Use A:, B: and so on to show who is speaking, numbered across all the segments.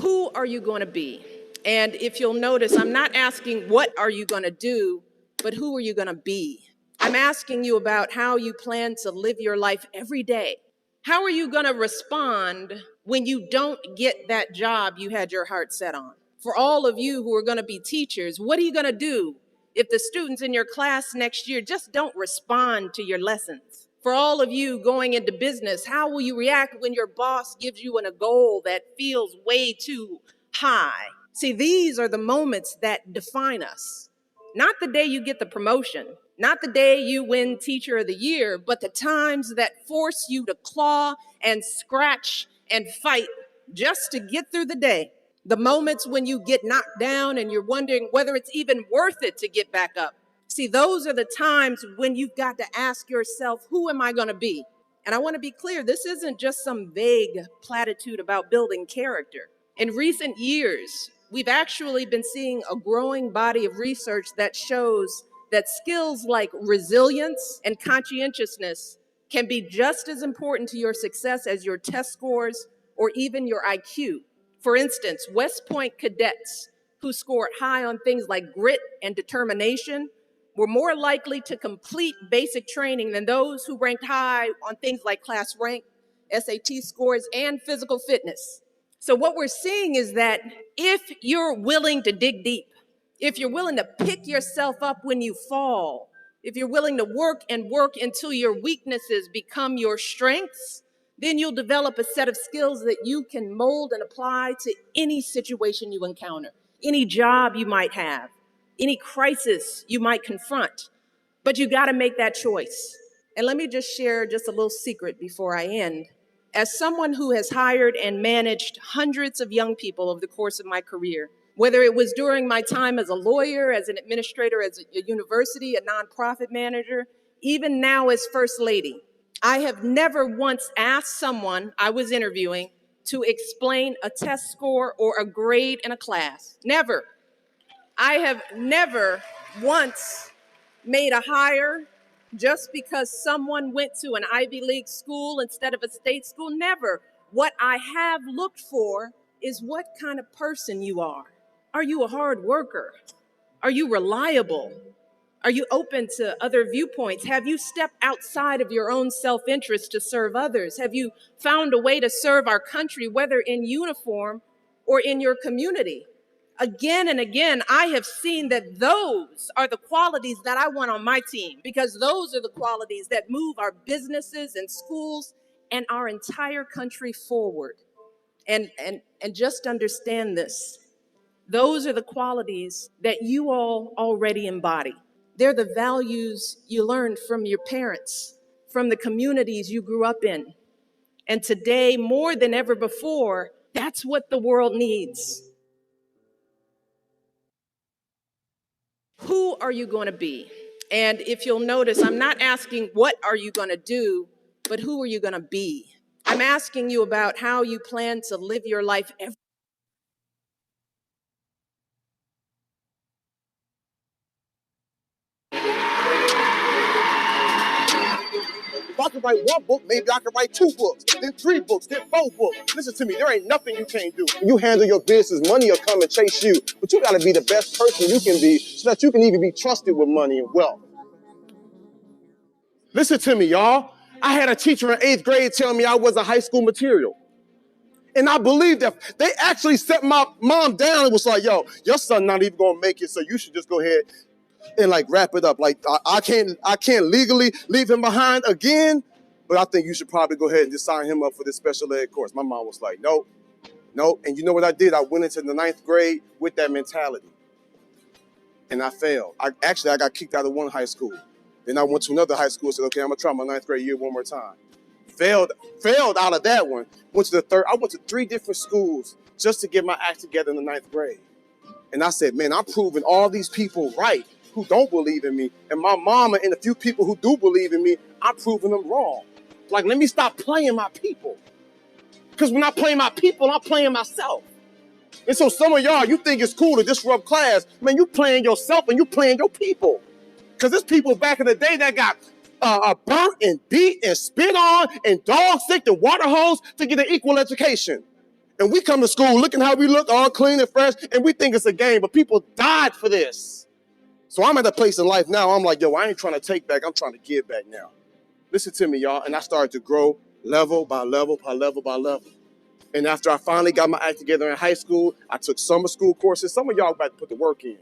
A: Who are you going to be? And if you'll notice, I'm not asking what are you going to do, but who are you going to be? I'm asking you about how you plan to live your life every day. How are you going to respond when you don't get that job you had your heart set on? For all of you who are going to be teachers, what are you going to do if the students in your class next year just don't respond to your lessons? For all of you going into business, how will you react when your boss gives you a goal that feels way too high? See, these are the moments that define us. Not the day you get the promotion, not the day you win Teacher of the Year, but the times that force you to claw and scratch and fight just to get through the day. The moments when you get knocked down and you're wondering whether it's even worth it to get back up. See, those are the times when you've got to ask yourself, who am I going to be? And I want to be clear, this isn't just some vague platitude about building character. In recent years, we've actually been seeing a growing body of research that shows that skills like resilience and conscientiousness can be just as important to your success as your test scores or even your IQ. For instance, West Point cadets who scored high on things like grit and determination were more likely to complete basic training than those who ranked high on things like class rank, SAT scores, and physical fitness. So what we're seeing is that if you're willing to dig deep, if you're willing to pick yourself up when you fall, if you're willing to work and work until your weaknesses become your strengths, then you'll develop a set of skills that you can mold and apply to any situation you encounter, any job you might have, any crisis you might confront. But you got to make that choice. And let me just share just a little secret before I end. As someone who has hired and managed hundreds of young people over the course of my career, whether it was during my time as a lawyer, as an administrator, as a university, a nonprofit manager, even now as First Lady, I have never once asked someone I was interviewing to explain a test score or a grade in a class. Never. I have never once made a hire just because someone went to an Ivy League school instead of a state school. Never. What I have looked for is what kind of person you are. Are you a hard worker? Are you reliable? Are you open to other viewpoints? Have you stepped outside of your own self-interest to serve others? Have you found a way to serve our country, whether in uniform or in your community? Again and again, I have seen that those are the qualities that I want on my team, because those are the qualities that move our businesses and schools and our entire country forward. And just understand this. Those are the qualities that you all already embody. They're the values you learned from your parents, from the communities you grew up in. And today, more than ever before, that's what the world needs. Who are you going to be? And if you'll notice, I'm not asking what are you going to do, but who are you going to be? I'm asking you about how you plan to live your life every
B: If I could write one book, maybe I could write 2 books, then 3 books, then 4 books. Listen to me, there ain't nothing you can't do. You handle your business, money will come and chase you. But you gotta be the best person you can be so that you can even be trusted with money and wealth. Listen to me, y'all. I had a teacher in 8th grade tell me I wasn't high school material. And I believe that they actually set my mom down and was like, yo, your son not even gonna make it, so you should just go ahead and like wrap it up. Like I can't legally leave him behind again, but I think you should probably go ahead and just sign him up for this special ed course. My mom was like, nope. And you know what I did? I went into the 9th grade with that mentality. And I failed. I got kicked out of one high school. Then I went to another high school and said, okay, I'm gonna try my 9th grade year one more time. Failed out of that one. Went to the 3rd. I went to 3 different schools just to get my act together in the 9th grade. And I said, man, I'm proving all these people right who don't believe in me. And my mama and a few people who do believe in me, I'm proving them wrong. Like, let me stop playing my people. Because when I play my people, I'm playing myself. And so some of y'all, you think it's cool to disrupt class. Man, you playing yourself and you playing your people. Because there's people back in the day that got burnt and beat and spit on and dog sick and water hose to get an equal education. And we come to school looking how we look, all clean and fresh, and we think it's a game, but people died for this. So I'm at a place in life now, I'm like, yo, I ain't trying to take back, I'm trying to give back now. Listen to me, y'all. And I started to grow level by level by level by level. And after I finally got my act together in high school, I took summer school courses. Some of y'all about to put the work in.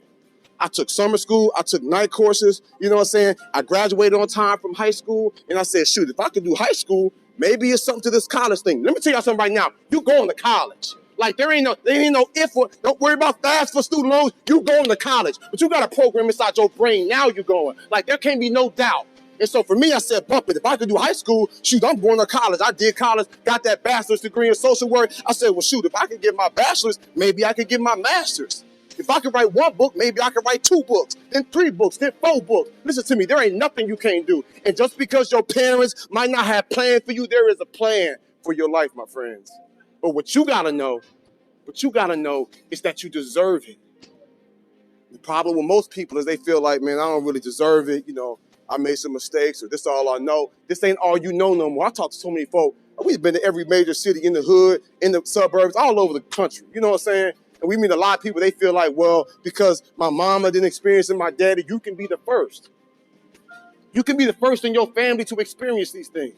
B: I took summer school, I took night courses, you know what I'm saying? I graduated on time from high school, and I said, shoot, if I could do high school, maybe it's something to this college thing. Let me tell y'all something right now. You going to college. Like there ain't no if or don't worry about fast for student loans. You going to college. But you got a program inside your brain. Now you're going. Like there can't be no doubt. And so for me, I said, bump it. If I could do high school, shoot, I'm going to college. I did college, got that bachelor's degree in social work. I said, well, shoot, if I could get my bachelor's, maybe I could get my master's. If I could write one book, maybe I could write 2 books, then 3 books, then 4 books. Listen to me, there ain't nothing you can't do. And just because your parents might not have planned for you, there is a plan for your life, my friends. But what you gotta know is that you deserve it. The problem with most people is they feel like, man, I don't really deserve it. You know, I made some mistakes, or this is all I know. This ain't all you know no more. I talk to so many folk. We've been to every major city in the hood, in the suburbs, all over the country. You know what I'm saying? And we meet a lot of people, they feel like, well, because my mama didn't experience it, my daddy, you can be the first. You can be the first in your family to experience these things.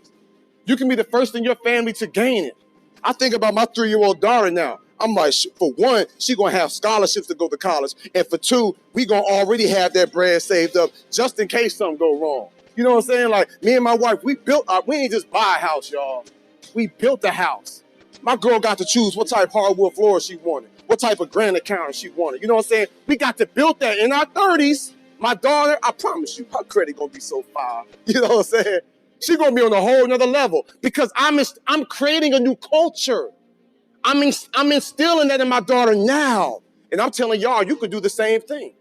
B: You can be the first in your family to gain it. I think about my 3-year-old daughter now. I'm like, for one, she gonna have scholarships to go to college. And for 2, we gonna already have that bread saved up just in case something go wrong. You know what I'm saying? Like me and my wife, we ain't just buy a house, y'all. We built a house. My girl got to choose what type of hardwood floor she wanted, what type of granite counter she wanted. You know what I'm saying? We got to build that in our 30s. My daughter, I promise you, her credit gonna be so fire. You know what I'm saying? She's gonna be on a whole nother level because I'm creating a new culture. I'm instilling that in my daughter now. And I'm telling y'all, you could do the same thing.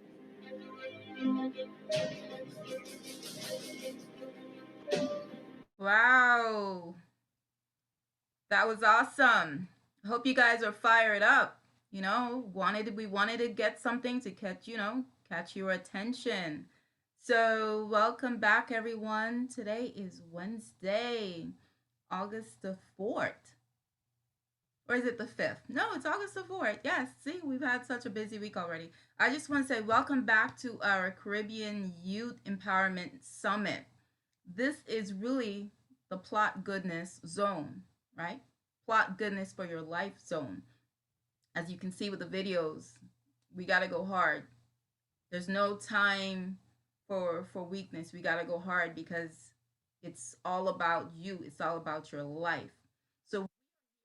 C: Wow. That was awesome. I hope you guys are fired up. You know, we wanted to get something to catch your attention. So, welcome back everyone. Today is Wednesday, August the 4th. Or is it the 5th? No, it's August the 4th. Yes, see, we've had such a busy week already. I just want to say welcome back to our Caribbean Youth Empowerment Summit. This is really the plot goodness zone, right? Plot goodness for your life zone. As you can see with the videos, we got to go hard. There's no time for weakness. We got to go hard because it's all about you. It's all about your life. So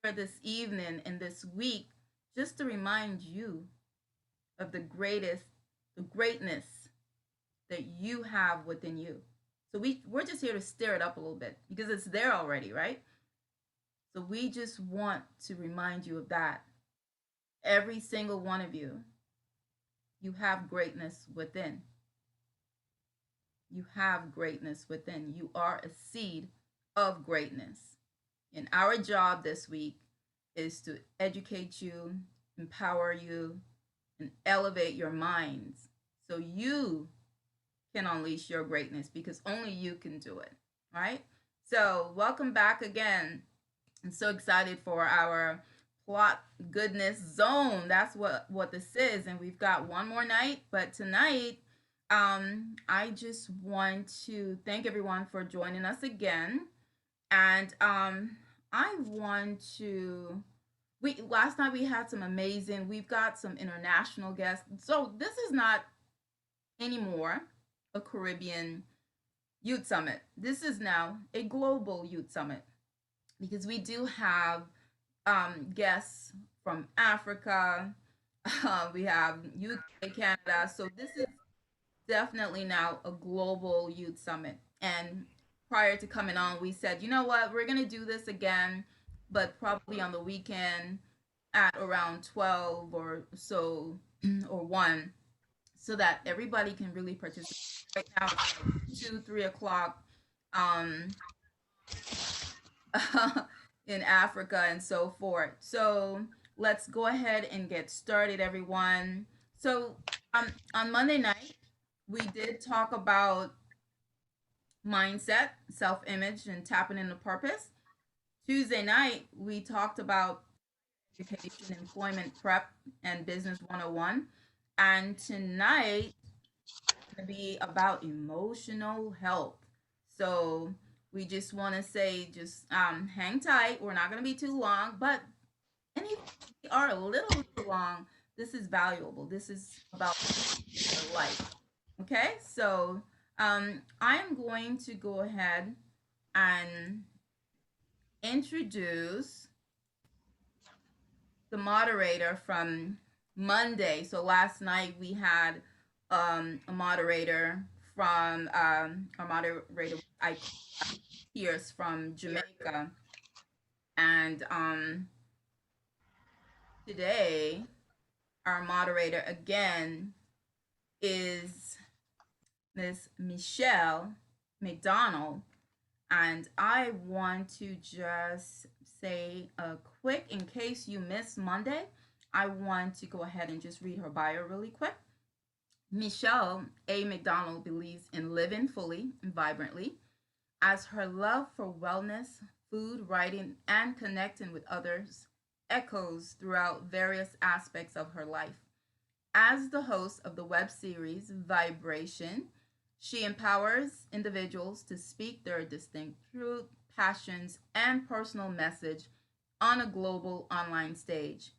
C: for this evening and this week, just to remind you of the greatness that you have within you. So we're just here to stir it up a little bit because it's there already, right? So we just want to remind you of that. Every single one of you, you have greatness within. You have greatness within. You are a seed of greatness. And our job this week is to educate you, empower you, and elevate your minds so you can unleash your greatness because only you can do it. All right? So, welcome back again. I'm so excited for our plot goodness zone. That's what this is. And we've got one more night, but tonight I just want to thank everyone for joining us again. And I want to last night we had we've got some international guests. So this is not anymore a Caribbean Youth Summit. This is now a global Youth Summit because we do have guests from Africa. We have UK, Canada. So this is definitely now a global Youth Summit. And prior to coming on, we said, you know what, we're going to do this again, but probably on the weekend at around 12 or so or 1 so that everybody can really participate. Right now it's like 2, 3 o'clock in Africa and so forth. So let's go ahead and get started, everyone. So on Monday night, we did talk about mindset, self image, and tapping into purpose. Tuesday night, we talked about Education, Employment Prep, and Business 101. And tonight it's going to be about emotional health. So we just want to say, just hang tight. We're not going to be too long, but and if we are a little long, this is valuable. This is about your life. Okay, so I am going to go ahead and introduce the moderator from Monday. So last night we had a moderator from our moderator I Pierce from Jamaica, and today our moderator again is Miss Michele McDonald, and I want to just say a quick, in case you missed Monday, I want to go ahead and just read her bio really quick. Michele A. McDonald believes in living fully and vibrantly, as her love for wellness, food, writing, and connecting with others echoes throughout various aspects of her life. As the host of the web series Vibration, she empowers individuals to speak their distinct truth, passions, and personal message on a global online stage,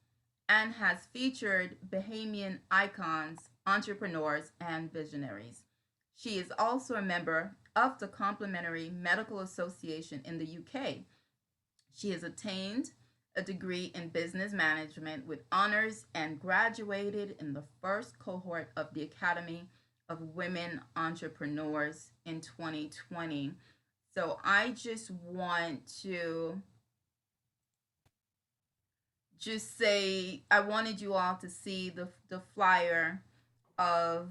C: and has featured Bahamian icons, entrepreneurs, and visionaries. She is also a member of the Complementary Medical Association in the UK. She has attained a degree in business management with honors and graduated in the first cohort of the Academy of Women Entrepreneurs in 2020. So I just want to just say I wanted you all to see the flyer of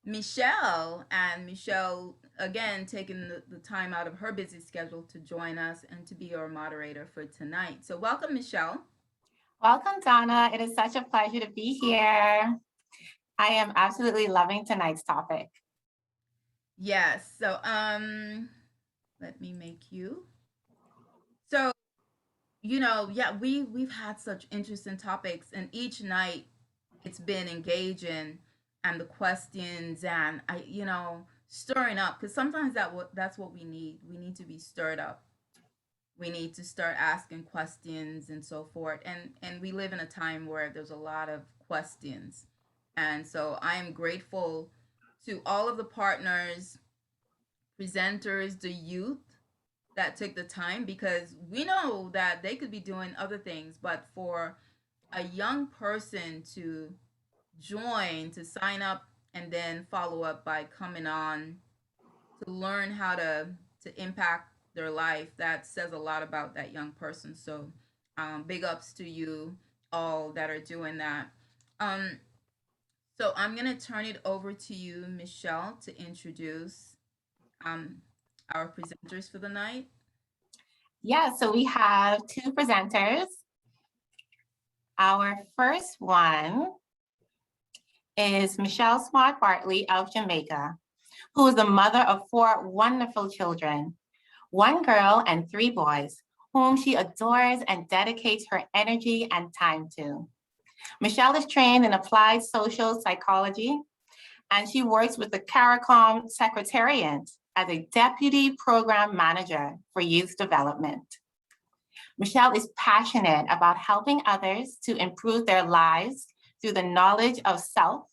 C: Michele, and Michele again taking the time out of her busy schedule to join us and to be our moderator for tonight. So welcome, Michele.
D: Welcome, Donna. It is such a pleasure to be here. I am absolutely loving tonight's topic.
C: Yes. So let me make you. So, yeah, we've had such interesting topics, and each night it's been engaging, and the questions, and stirring up, because sometimes that's what we need. We need to be stirred up. We need to start asking questions and so forth. And we live in a time where there's a lot of questions. And so I am grateful to all of the partners, presenters, the youth that took the time, because we know that they could be doing other things, but for a young person to join, to sign up, and then follow up by coming on to learn how to impact their life, that says a lot about that young person. So big ups to you all that are doing that. So I'm going to turn it over to you, Michele, to introduce our presenters for the night.
D: Yeah, so we have two presenters. Our first one is Michele Smart Bartley of Jamaica, who is the mother of 4 wonderful children, 1 girl and 3 boys, whom she adores and dedicates her energy and time to. Michele is trained in applied social psychology, and she works with the CARICOM Secretariat as a deputy program manager for youth development. Michele is passionate about helping others to improve their lives through the knowledge of self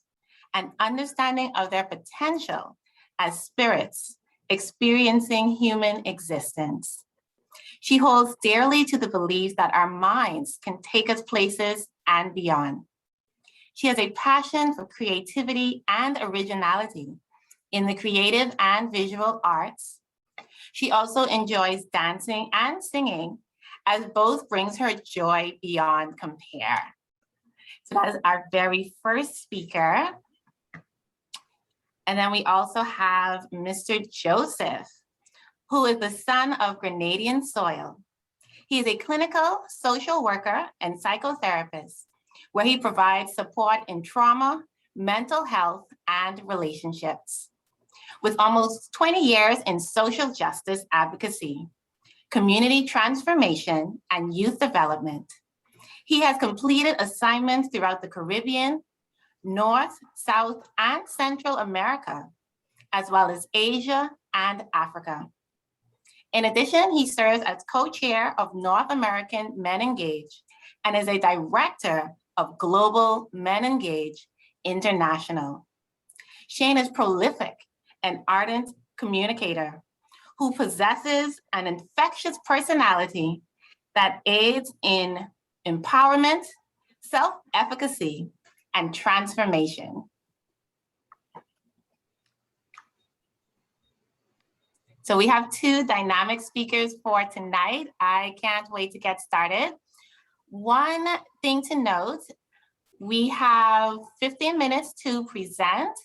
D: and understanding of their potential as spirits experiencing human existence. She holds dearly to the belief that our minds can take us places and beyond. She has a passion for creativity and originality in the creative and visual arts. She also enjoys dancing and singing, as both brings her joy beyond compare. So that is our very first speaker. And then we also have Mr. Joseph, who is the son of Grenadian soil. He is a clinical social worker and psychotherapist, where he provides support in trauma, mental health, and relationships. With almost 20 years in social justice advocacy, community transformation, and youth development, He has completed assignments throughout the Caribbean, North, South, and Central America, as well as Asia and Africa. In addition, he serves as co-chair of North American Men Engage and is a director of Global Men Engage International. Shane is prolific and ardent communicator who possesses an infectious personality that aids in empowerment, self-efficacy, and transformation. So we have two dynamic speakers for tonight. I can't wait to get started. One thing to note, we have 15 minutes to present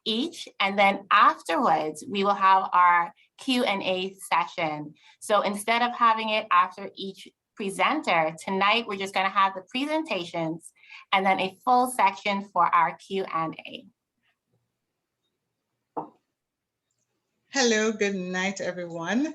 D: each, and then afterwards, we will have our Q&A session. So instead of having it after each presenter, tonight we're just gonna have the presentations and then a full section for our Q&A.
E: Hello, good night, everyone.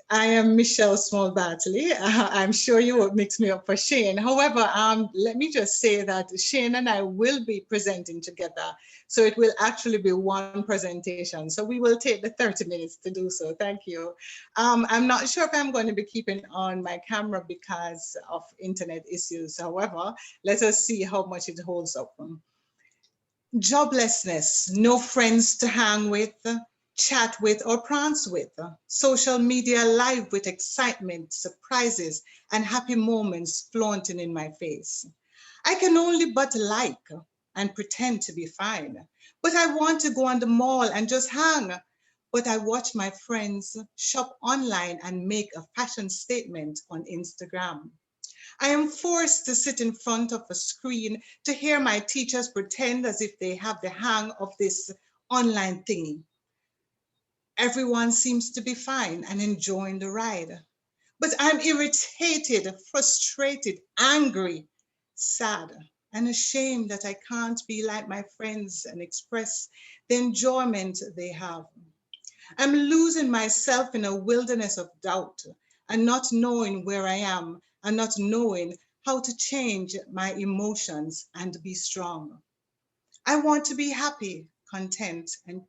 E: I am Michelle Bartley. I'm sure you would mix me up for Shane. However, let me just say that Shane and I will be presenting together. So it will actually be one presentation. So we will take the 30 minutes to do so. Thank you. I'm not sure if I'm going to be keeping on my camera because of internet issues. However, let us see how much it holds up. Joblessness, no friends to hang with, chat with, or prance with. Social media live with excitement, surprises, and happy moments flaunting in my face. I can only but like and pretend to be fine, but I want to go on the mall and just hang. But I watch my friends shop online and make a fashion statement on Instagram. I am forced to sit in front of a screen to hear my teachers pretend as if they have the hang of this online thingy. Everyone seems to be fine and enjoying the ride. But I'm irritated, frustrated, angry, sad, and ashamed that I can't be like my friends and express the enjoyment they have. I'm losing myself in a wilderness of doubt and not knowing where I am and not knowing how to change my emotions and be strong. I want to be happy, content, and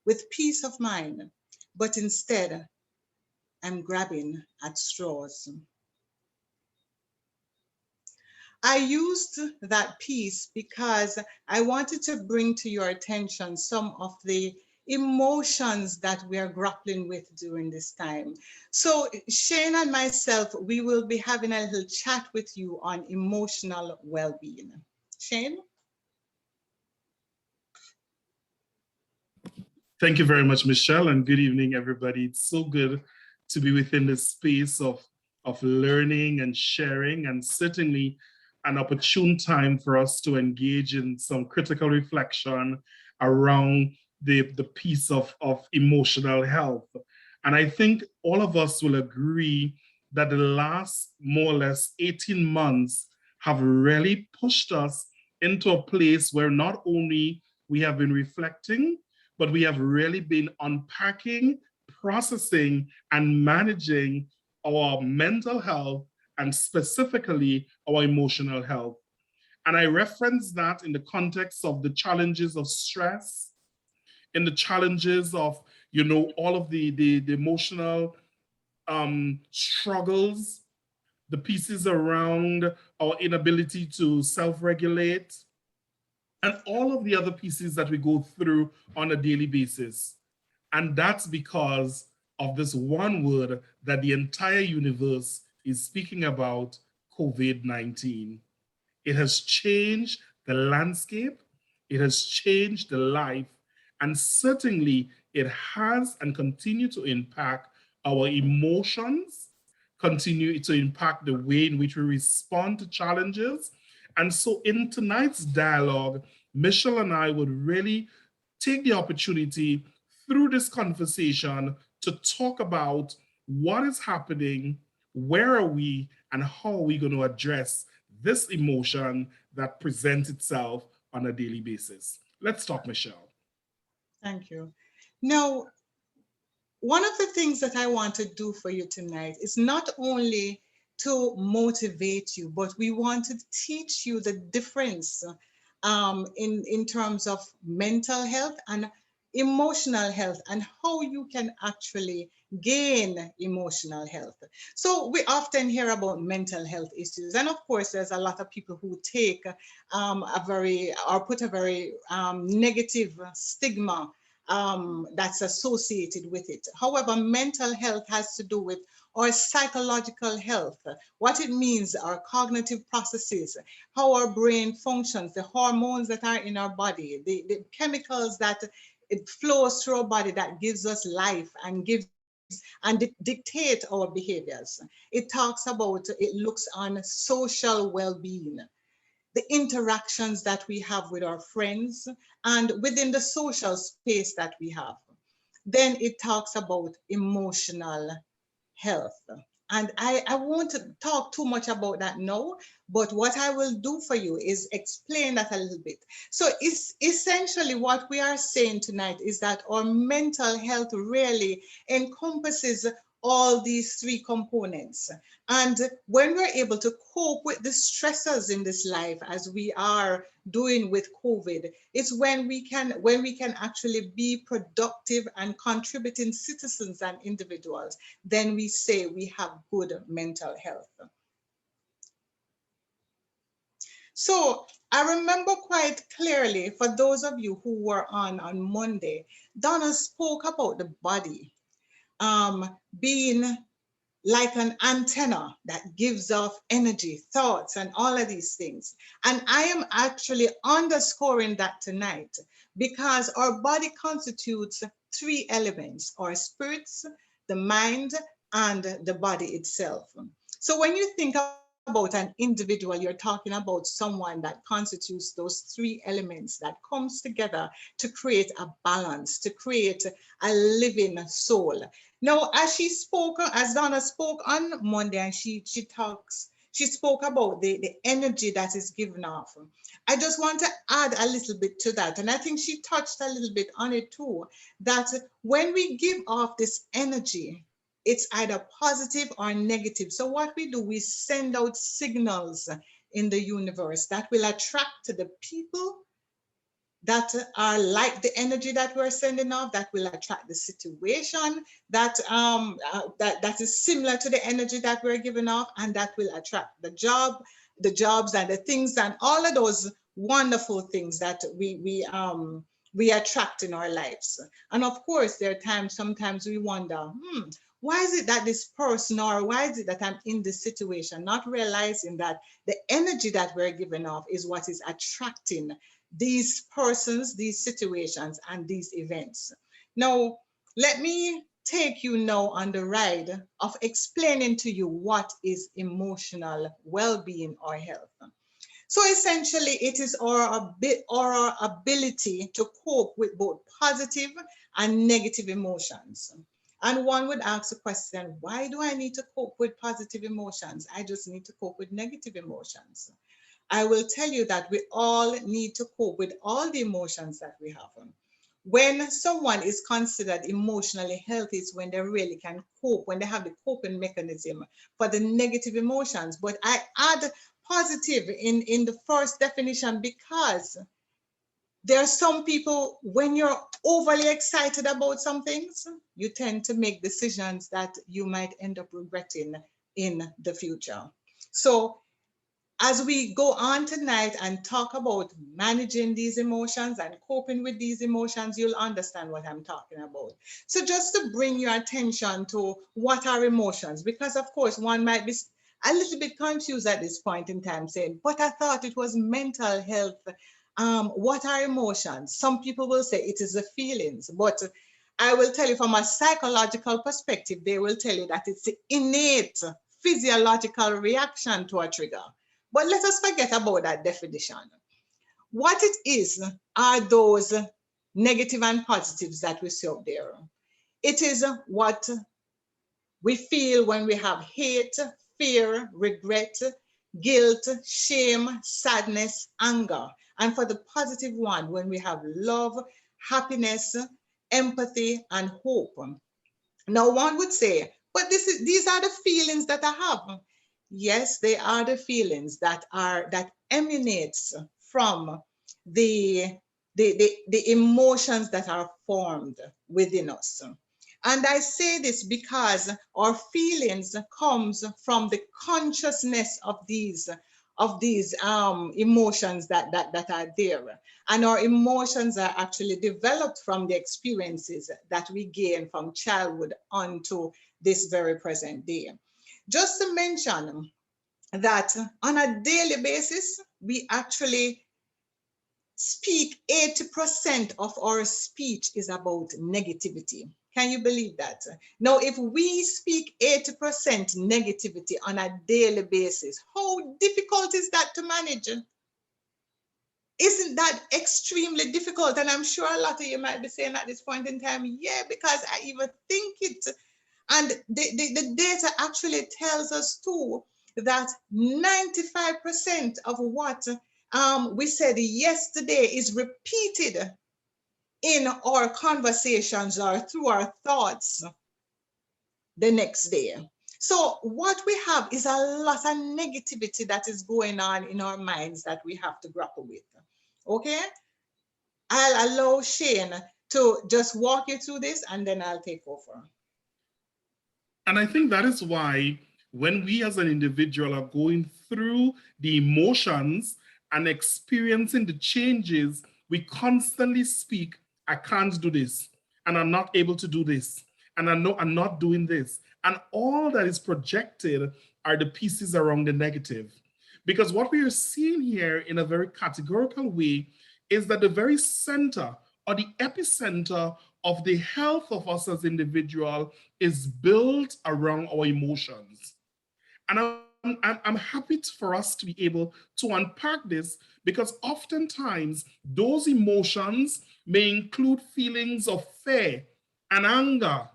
E: with peace of mind, but instead, I'm grabbing at straws. I used that piece because I wanted to bring to your attention some of the emotions that we are grappling with during this time. So Shane and myself, we will be having a little chat with you on emotional well-being. Shane?
F: Thank you very much, Michelle, and good evening, everybody. It's so good to be within this space of learning and sharing, and certainly an opportune time for us to engage in some critical reflection around the piece of emotional health. And I think all of us will agree that the last more or less 18 months have really pushed us into a place where not only we have been reflecting, but we have really been unpacking, processing, and managing our mental health and specifically our emotional health. And I reference that in the context of the challenges of stress, in the challenges of, you know, all of the emotional struggles, the pieces around our inability to self-regulate, and all of the other pieces that we go through on a daily basis. And that's because of this one word that the entire universe is speaking about, COVID-19. It has changed the landscape, it has changed the life, and certainly it has and continue to impact our emotions, continue to impact the way in which we respond to challenges. And so in tonight's dialogue, Michelle and I would really take the opportunity through this conversation to talk about what is happening, where are we, and how are we going to address this emotion that presents itself on a daily basis. Let's talk, Michelle.
E: Thank you. Now, one of the things that I want to do for you tonight is not only to motivate you, but we want to teach you the difference in terms of mental health and emotional health and how you can actually gain emotional health. So we often hear about mental health issues, and of course there's a lot of people who take a very, or put a very negative stigma that's associated with it. However, mental health has to do with our psychological health, what it means, our cognitive processes, how our brain functions, the hormones that are in our body, the chemicals that it flows through our body that gives us life and gives and dictate our behaviors. It talks about, it looks on social well-being, the interactions that we have with our friends and within the social space that we have. Then it talks about emotional health. And I won't talk too much about that now, but what I will do for you is explain that a little bit. So it's essentially what we are saying tonight is that our mental health really encompasses all these three components. And when we're able to cope with the stressors in this life, as we are doing with COVID, it's when we can actually be productive and contributing citizens and individuals, then we say we have good mental health. So I remember quite clearly, for those of you who were on Monday, Donna spoke about the body being like an antenna that gives off energy, thoughts, and all of these things. And I am actually underscoring that tonight because our body constitutes three elements: our spirits, the mind, and the body itself. So when you think about an individual, you're talking about someone that constitutes those three elements that comes together to create a balance, to create a living soul. Now, as Donna spoke on Monday, and she spoke about the energy that is given off. I just want to add a little bit to that. And I think she touched a little bit on it too, that when we give off this energy, it's either positive or negative. So what we do, we send out signals in the universe that will attract the people that are like the energy that we're sending off, that will attract the situation that that is similar to the energy that we're giving off, and that will attract the jobs and the things and all of those wonderful things that we attract in our lives. And of course, there are times, sometimes we wonder, why is it that this person, or why is it that I'm in this situation, not realizing that the energy that we're giving off is what is attracting these persons, these situations, and these events. Now, let me take you now on the ride of explaining to you what is emotional well-being or health. So essentially, it is our ability to cope with both positive and negative emotions. And one would ask the question, why do I need to cope with positive emotions? I just need to cope with negative emotions. I will tell you that we all need to cope with all the emotions that we have. When someone is considered emotionally healthy, it's when they really can cope, when they have the coping mechanism for the negative emotions. But I add positive in the first definition because there are some people, when you're overly excited about some things, you tend to make decisions that you might end up regretting in the future. So as we go on tonight and talk about managing these emotions and coping with these emotions, you'll understand what I'm talking about. So just to bring your attention to what are emotions, because of course one might be a little bit confused at this point in time saying, but I thought it was mental health. What are emotions? Some people will say it is the feelings, but I will tell you from a psychological perspective, they will tell you that it's the innate physiological reaction to a trigger. But let us forget about that definition. What it is are those negative and positives that we see up there. It is what we feel when we have hate, fear, regret, guilt, shame, sadness, anger. And for the positive one, when we have love, happiness, empathy, and hope. Now one would say, but these are the feelings that I have. Yes, they are the feelings that emanates from the the emotions that are formed within us. And I say this because our feelings comes from the consciousness of these emotions that are there. And our emotions are actually developed from the experiences that we gain from childhood onto this very present day. Just to mention that on a daily basis, we actually speak 80% of our speech is about negativity. Can you believe that? Now, if we speak 80% negativity on a daily basis, how difficult is that to manage? Isn't that extremely difficult? And I'm sure a lot of you might be saying at this point in time, yeah, because I even think it. And the data actually tells us too that 95% of what we said yesterday is repeated in our conversations or through our thoughts the next day. So what we have is a lot of negativity that is going on in our minds that we have to grapple with. Okay? I'll allow Shane to just walk you through this and then I'll take over.
F: And I think that is why when we as an individual are going through the emotions and experiencing the changes, we constantly speak, I can't do this, and I'm not able to do this, and I know I'm not doing this. And all that is projected are the pieces around the negative. Because what we are seeing here in a very categorical way is that the very center or the epicenter of the health of us as individuals is built around our emotions. And I'm happy for us to be able to unpack this because oftentimes those emotions may include feelings of fear and anger.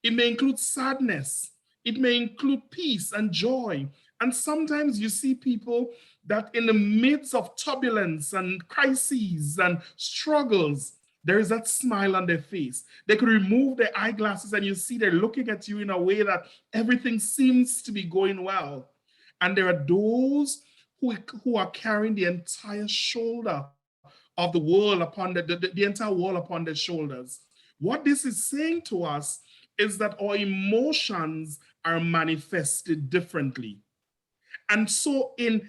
F: It may include sadness. It may include peace and joy. And sometimes you see people that in the midst of turbulence and crises and struggles, there is that smile on their face. They could remove their eyeglasses and you see they're looking at you in a way that everything seems to be going well. And there are those who are carrying the entire shoulder of the world upon the entire world upon their shoulders. What this is saying to us is that our emotions are manifested differently. And so in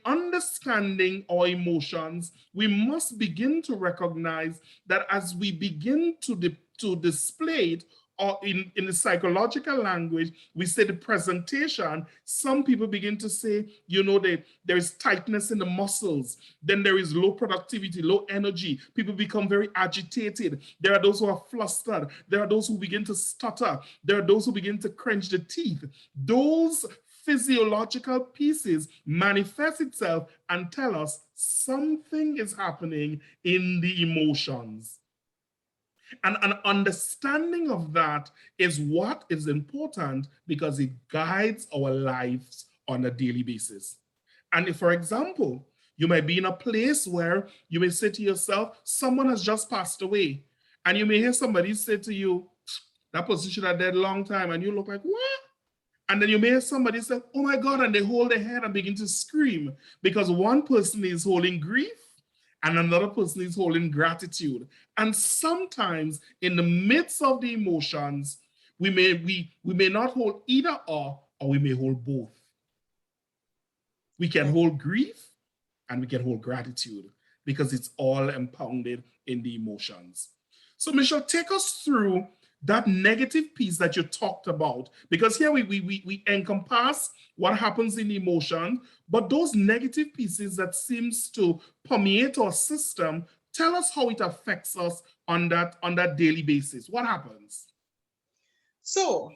F: understanding our emotions, we must begin to recognize that as we begin to display it, or in the psychological language, we say the presentation, some people begin to say, you know, there's tightness in the muscles, then there is low productivity, low energy, people become very agitated. There are those who are flustered. There are those who begin to stutter. There are those who begin to clench the teeth. Those physiological pieces manifest itself and tell us something is happening in the emotions. And an understanding of that is what is important because it guides our lives on a daily basis. And if, for example, you may be in a place where you may say to yourself, someone has just passed away. And you may hear somebody say to you, that person should have died a long time. And you look like, what? And then you may hear somebody say, oh my God, and they hold their head and begin to scream because one person is holding grief and another person is holding gratitude. And sometimes in the midst of the emotions, we may not hold either or we may hold both. We can hold grief and we can hold gratitude because it's all impounded in the emotions. So Michelle, take us through that negative piece that you talked about, because here we encompass what happens in emotion, but those negative pieces that seems to permeate our system, tell us how it affects us on that daily basis. What happens?
E: So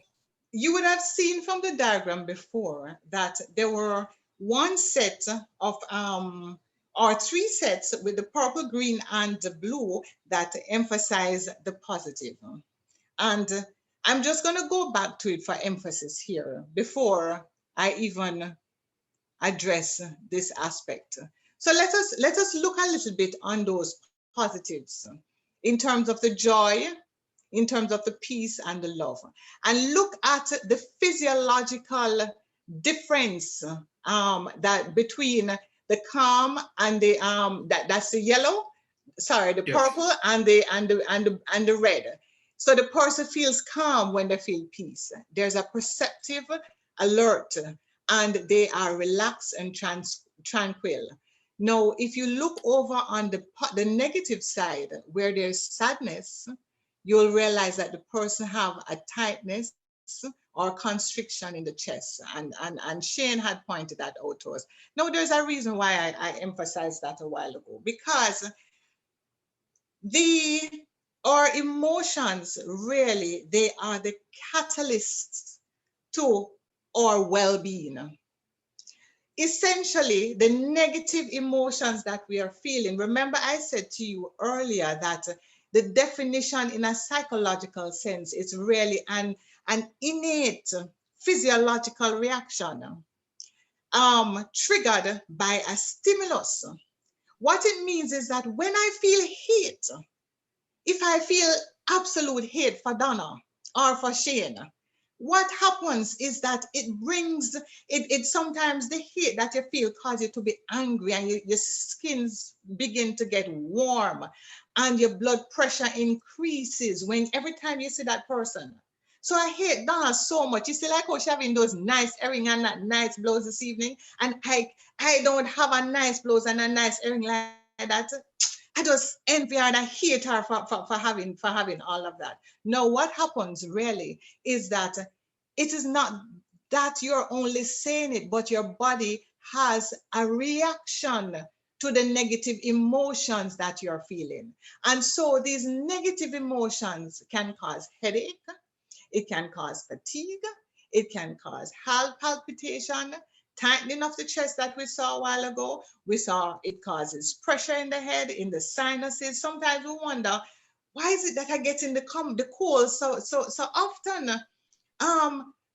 E: you would have seen from the diagram before that there were one set of or three sets with the purple, green, and the blue that emphasize the positive. And I'm just going to go back to it for emphasis here before I even address this aspect. So let us look a little bit on those positives in terms of the joy, in terms of the peace and the love, and look at the physiological difference that between the calm and the that's the yellow, sorry, the
F: Yes.
E: purple and the red. So the person feels calm when they feel peace. There's a perceptive alert, and they are relaxed and tranquil. Now, if you look over on the negative side where there's sadness, you'll realize that the person have a tightness or constriction in the chest. And Shane had pointed that out to us. Now, there's a reason why I emphasized that a while ago, because our emotions really, they are the catalysts to our well-being. Essentially, the negative emotions that we are feeling, remember I said to you earlier that the definition in a psychological sense is really an innate physiological reaction triggered by a stimulus. What it means is that when I feel hate, if I feel absolute hate for Donna or for Shane, what happens is that it brings, it sometimes the hate that you feel causes you to be angry, and your skins begin to get warm and your blood pressure increases when every time you see that person. So I hate Donna so much. You see, like how she having those nice earring and that nice blouse this evening, and I don't have a nice blouse and a nice earring like that. I just envy her and I hate her for having all of that. Now, what happens really is that it is not that you're only saying it, but your body has a reaction to the negative emotions that you're feeling. And so these negative emotions can cause headache, it can cause fatigue, it can cause heart palpitation, tightening of the chest that we saw a while ago. We saw it causes pressure in the head, in the sinuses. Sometimes we wonder, why is it that I get in the cold so often?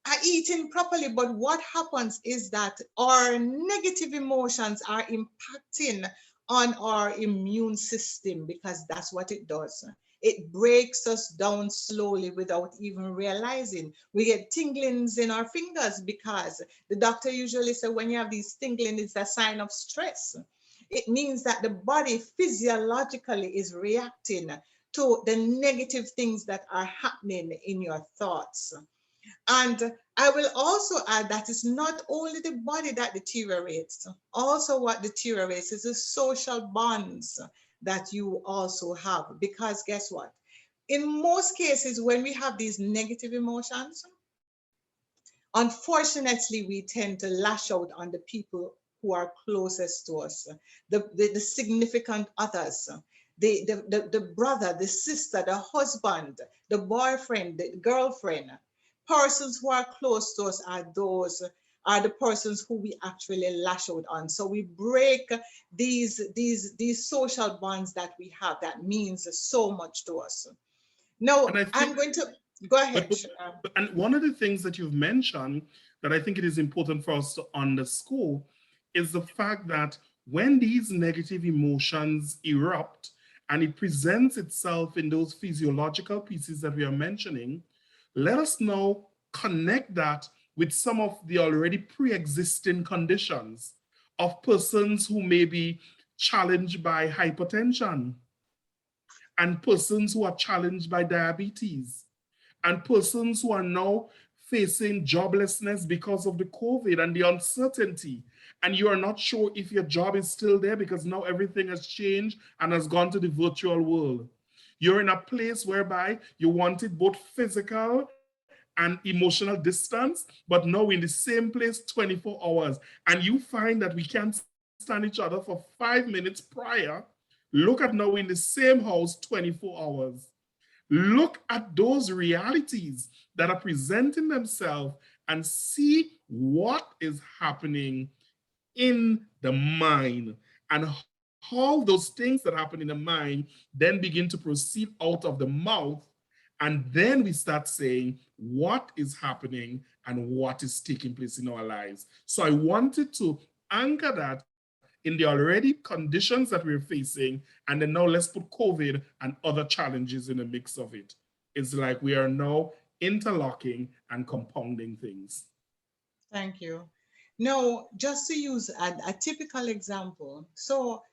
E: Are eating properly, but what happens is that our negative emotions are impacting on our immune system, because that's what it does. It breaks us down slowly without even realizing. We get tinglings in our fingers because the doctor usually says when you have these tingling, it's a sign of stress. It means that the body physiologically is reacting to the negative things that are happening in your thoughts. And I will also add that it's not only the body that deteriorates. Also what deteriorates is the social bonds that you also have. Because guess what? In most cases, when we have these negative emotions, unfortunately, we tend to lash out on the people who are closest to us, the significant others, the brother, the sister, the husband, the boyfriend, the girlfriend. Persons who are close to us are the persons who we actually lash out on. So we break these social bonds that we have that means so much to us. Now,
F: And I think,
E: I'm going to go ahead.
F: and one of the things that you've mentioned that I think it is important for us to underscore is the fact that when these negative emotions erupt and it presents itself in those physiological pieces that we are mentioning, let us now connect that with some of the already pre-existing conditions of persons who may be challenged by hypertension, and persons who are challenged by diabetes, and persons who are now facing joblessness because of the COVID and the uncertainty. And you are not sure if your job is still there because now everything has changed and has gone to the virtual world. You're in a place whereby you wanted both physical and emotional distance, but now in the same place 24 hours. And you find that we can't stand each other for 5 minutes prior. Look at now in the same house 24 hours. Look at those realities that are presenting themselves and see what is happening in the mind, and how those things that happen in the mind then begin to proceed out of the mouth. And then we start saying what is happening and what is taking place in our lives. So I wanted to anchor that in the already conditions that we're facing, and then now let's put COVID and other challenges in the mix of it. It's like we are now interlocking and compounding things.
E: Thank you. No, just to use a typical example. So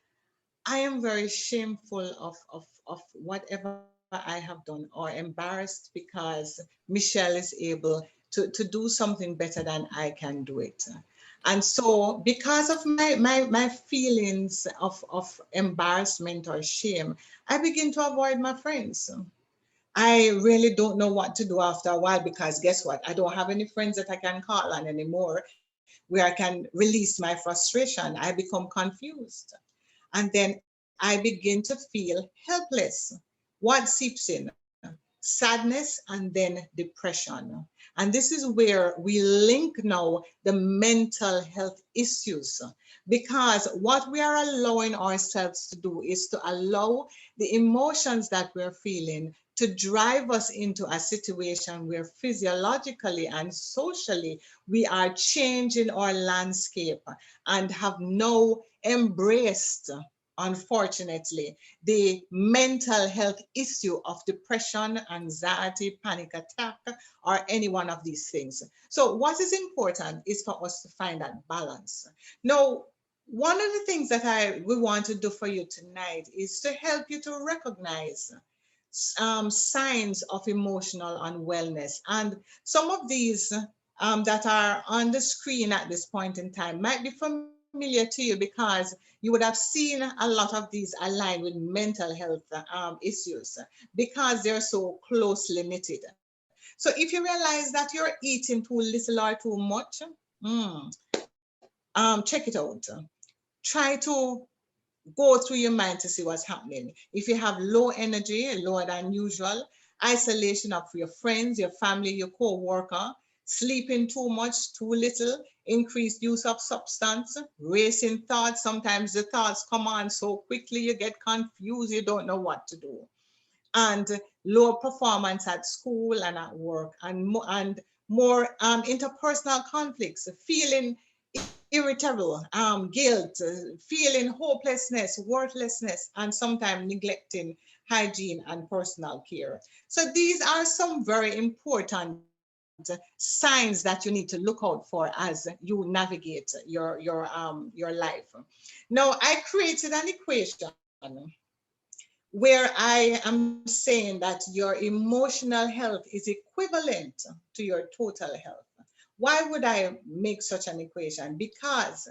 E: I am very shameful of whatever I have done or embarrassed because Michelle is able to do something better than I can do it. And so because of my feelings of embarrassment or shame, I begin to avoid my friends. I really don't know what to do after a while because guess what? I don't have any friends that I can call on anymore where I can release my frustration. I become confused. And then I begin to feel helpless. What seeps in? Sadness and then depression. And this is where we link now the mental health issues because what we are allowing ourselves to do is to allow the emotions that we're feeling to drive us into a situation where physiologically and socially we are changing our landscape and have now embraced, unfortunately, the mental health issue of depression, anxiety, panic attack, or any one of these things. So, what is important is for us to find that balance. Now, one of the things that we want to do for you tonight is to help you to recognize signs of emotional unwellness. And some of these that are on the screen at this point in time might be familiar to you because you would have seen a lot of these aligned with mental health issues because they're so closely knitted. So if you realize that you're eating too little or too much, mm, check it out. Try to go through your mind to see what's happening. If you have low energy, lower than usual, isolation of your friends, your family, your co-worker, sleeping too much, too little, increased use of substance, racing thoughts. Sometimes the thoughts come on so quickly you get confused, you don't know what to do. And low performance at school and at work, and more interpersonal conflicts, feeling irritable, guilt, feeling hopelessness, worthlessness, and sometimes neglecting hygiene and personal care. So these are some very important signs that you need to look out for as you navigate your life. Now, I created an equation where I am saying that your emotional health is equivalent to your total health. Why would I make such an equation? Because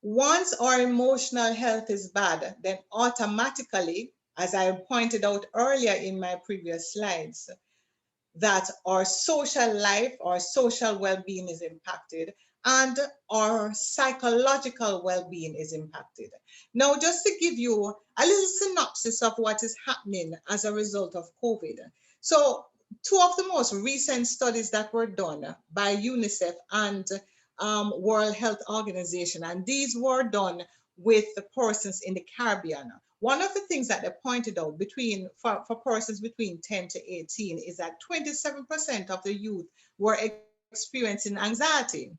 E: once our emotional health is bad, then automatically, as I pointed out earlier in my previous slides, that our social life, our social well-being is impacted, and our psychological well-being is impacted. Now, just to give you a little synopsis of what is happening as a result of COVID. So, two of the most recent studies that were done by UNICEF and World Health Organization, and these were done with the persons in the Caribbean. One of the things that they pointed out for persons between 10 to 18 is that 27% of the youth were experiencing anxiety.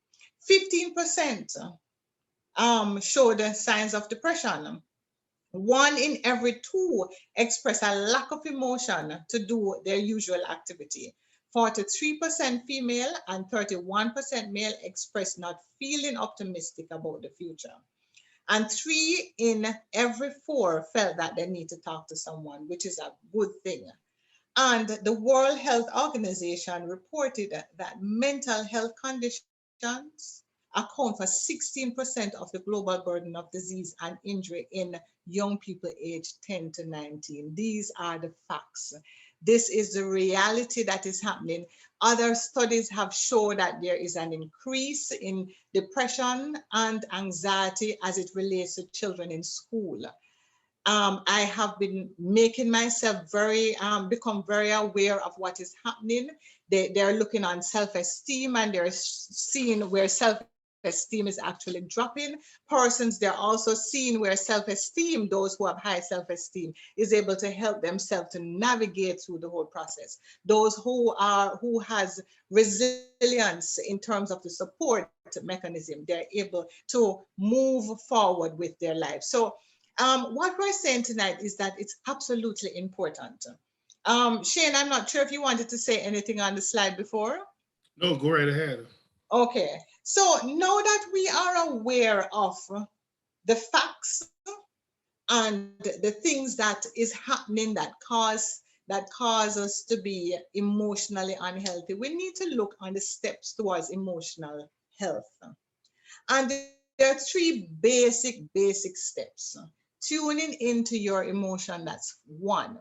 E: 15% showed signs of depression. One in every two express a lack of emotion to do their usual activity. 43% female and 31% male express not feeling optimistic about the future. And 3 in every 4 felt that they need to talk to someone, which is a good thing. And the World Health Organization reported that mental health conditions account for 16% of the global burden of disease and injury in young people aged 10 to 19. These are the facts. This is the reality that is happening. Other studies have shown that there is an increase in depression and anxiety as it relates to children in school. I have been making myself become very aware of what is happening. They're looking on self-esteem and they're seeing where self-esteem is actually dropping. Persons, they're also seeing where self-esteem, those who have high self-esteem, is able to help themselves to navigate through the whole process. Those who has resilience in terms of the support mechanism, they're able to move forward with their life. So what we're saying tonight is that it's absolutely important. Shane, I'm not sure if you wanted to say anything on the slide before.
F: No, go right ahead.
E: Okay, so now that we are aware of the facts and the things that is happening that cause us to be emotionally unhealthy, we need to look on the steps towards emotional health. And there are three basic steps. Tuning into your emotion, that's one.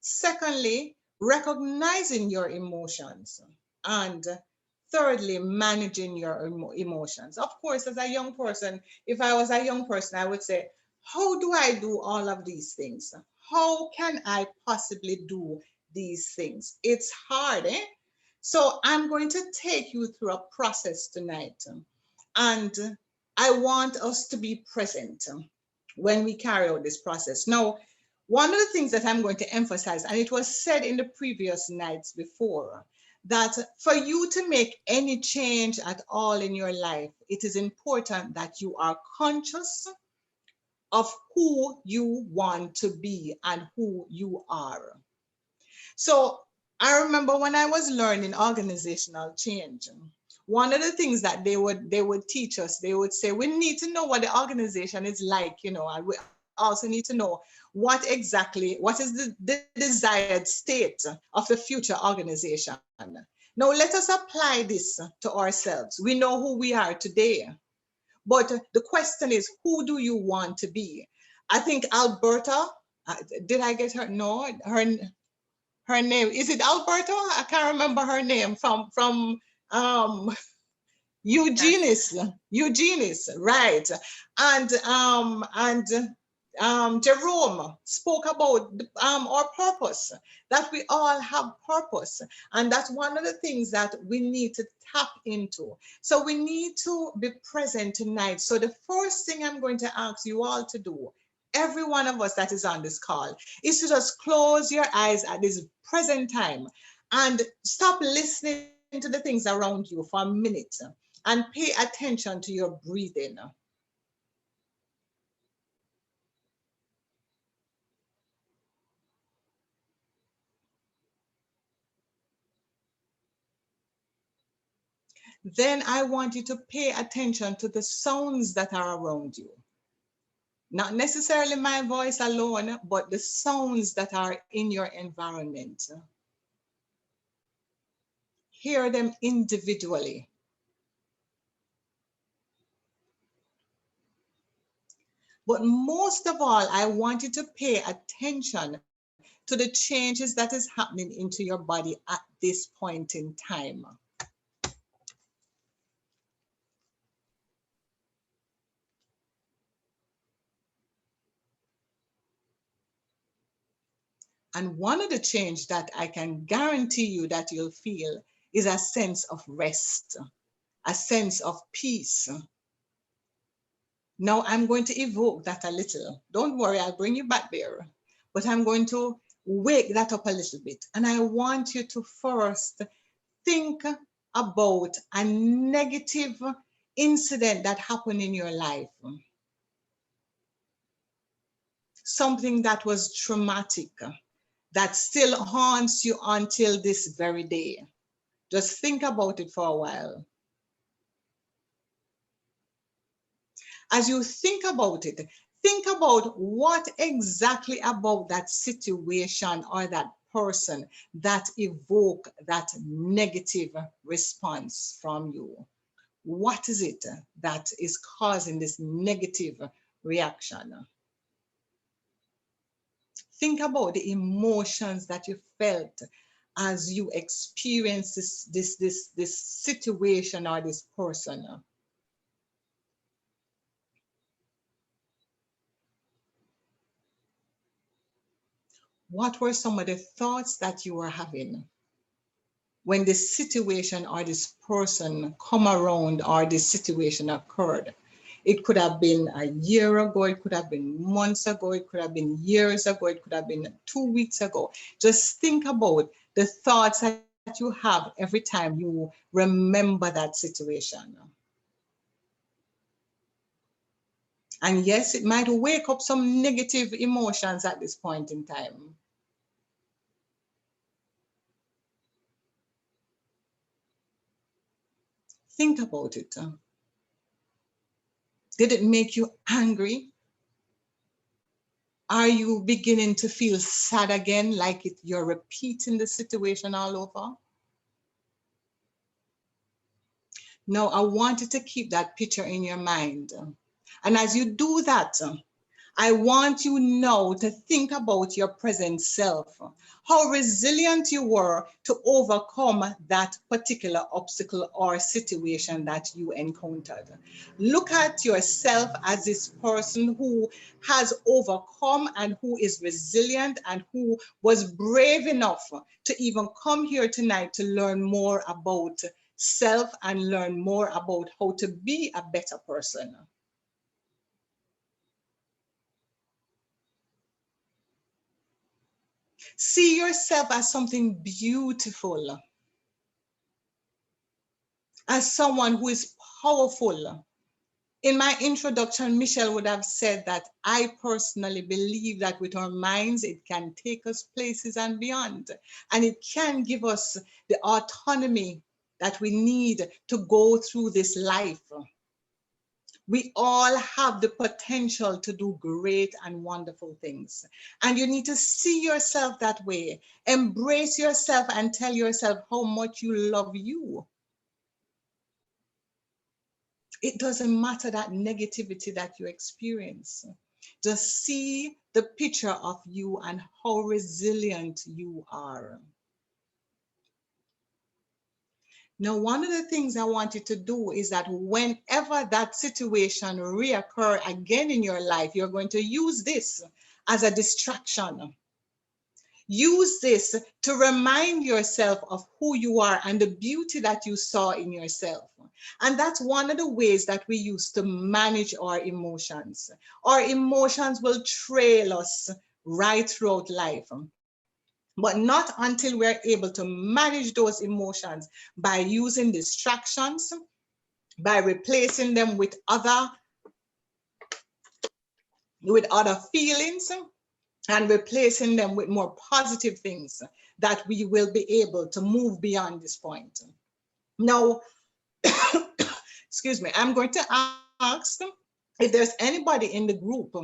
E: Secondly, recognizing your emotions. And thirdly, managing your emotions. Of course, as a young person, if I was a young person, I would say, how do I do all of these things? How can I possibly do these things? It's hard, eh? So I'm going to take you through a process tonight. And I want us to be present when we carry out this process. Now, one of the things that I'm going to emphasize, and it was said in the previous nights before, that for you to make any change at all in your life, it is important that you are conscious of who you want to be and who you are. So I remember when I was learning organizational change, one of the things that they would teach us, they would say, we need to know what the organization is like, and we also need to know what is the desired state of the future organization. Now let us apply this to ourselves. We know who we are today, but the question is, who do you want to be? I think Alberta, did I get her? No, her name, is it Alberta? I can't remember her name from Eugenius, right? And Jerome spoke about our purpose, that we all have purpose, and that's one of the things that we need to tap into. So we need to be present tonight. So the first thing I'm going to ask you all to do, every one of us that is on this call, is to just close your eyes at this present time and stop listening to the things around you for a minute and pay attention to your breathing. Then I want you to pay attention to the sounds that are around you. Not necessarily my voice alone, but the sounds that are in your environment. Hear them individually. But most of all, I want you to pay attention to the changes that is happening into your body at this point in time. And one of the change that I can guarantee you that you'll feel is a sense of rest, a sense of peace. Now I'm going to evoke that a little. Don't worry, I'll bring you back there. But I'm going to wake that up a little bit. And I want you to first think about a negative incident that happened in your life. Something that was traumatic, that still haunts you until this very day. Just think about it for a while. As you think about it, think about what exactly about that situation or that person that evoke that negative response from you. What is it that is causing this negative reaction? Think about the emotions that you felt as you experience this situation or this person. What were some of the thoughts that you were having when this situation or this person come around or this situation occurred? It could have been a year ago, it could have been months ago, it could have been years ago, it could have been 2 weeks ago. Just think about the thoughts that you have every time you remember that situation. And yes, it might wake up some negative emotions at this point in time. Think about it. Did it make you angry? Are you beginning to feel sad again, like you're repeating the situation all over? No, I want you to keep that picture in your mind. And as you do that, I want you now to think about your present self, how resilient you were to overcome that particular obstacle or situation that you encountered. Look at yourself as this person who has overcome and who is resilient and who was brave enough to even come here tonight to learn more about self and learn more about how to be a better person. See yourself as something beautiful, as someone who is powerful. In my introduction, Michelle would have said that I personally believe that with our minds, it can take us places and beyond, and it can give us the autonomy that we need to go through this life. We all have the potential to do great and wonderful things. And you need to see yourself that way. Embrace yourself and tell yourself how much you love you. It doesn't matter that negativity that you experience. Just see the picture of you and how resilient you are. Now, one of the things I want you to do is that whenever that situation reoccurs again in your life, you're going to use this as a distraction. Use this to remind yourself of who you are and the beauty that you saw in yourself. And that's one of the ways that we use to manage our emotions. Our emotions will trail us right throughout life, but not until we're able to manage those emotions by using distractions, by replacing them with other feelings, and replacing them with more positive things, that we will be able to move beyond this point. Now, excuse me, I'm going to ask if there's anybody in the group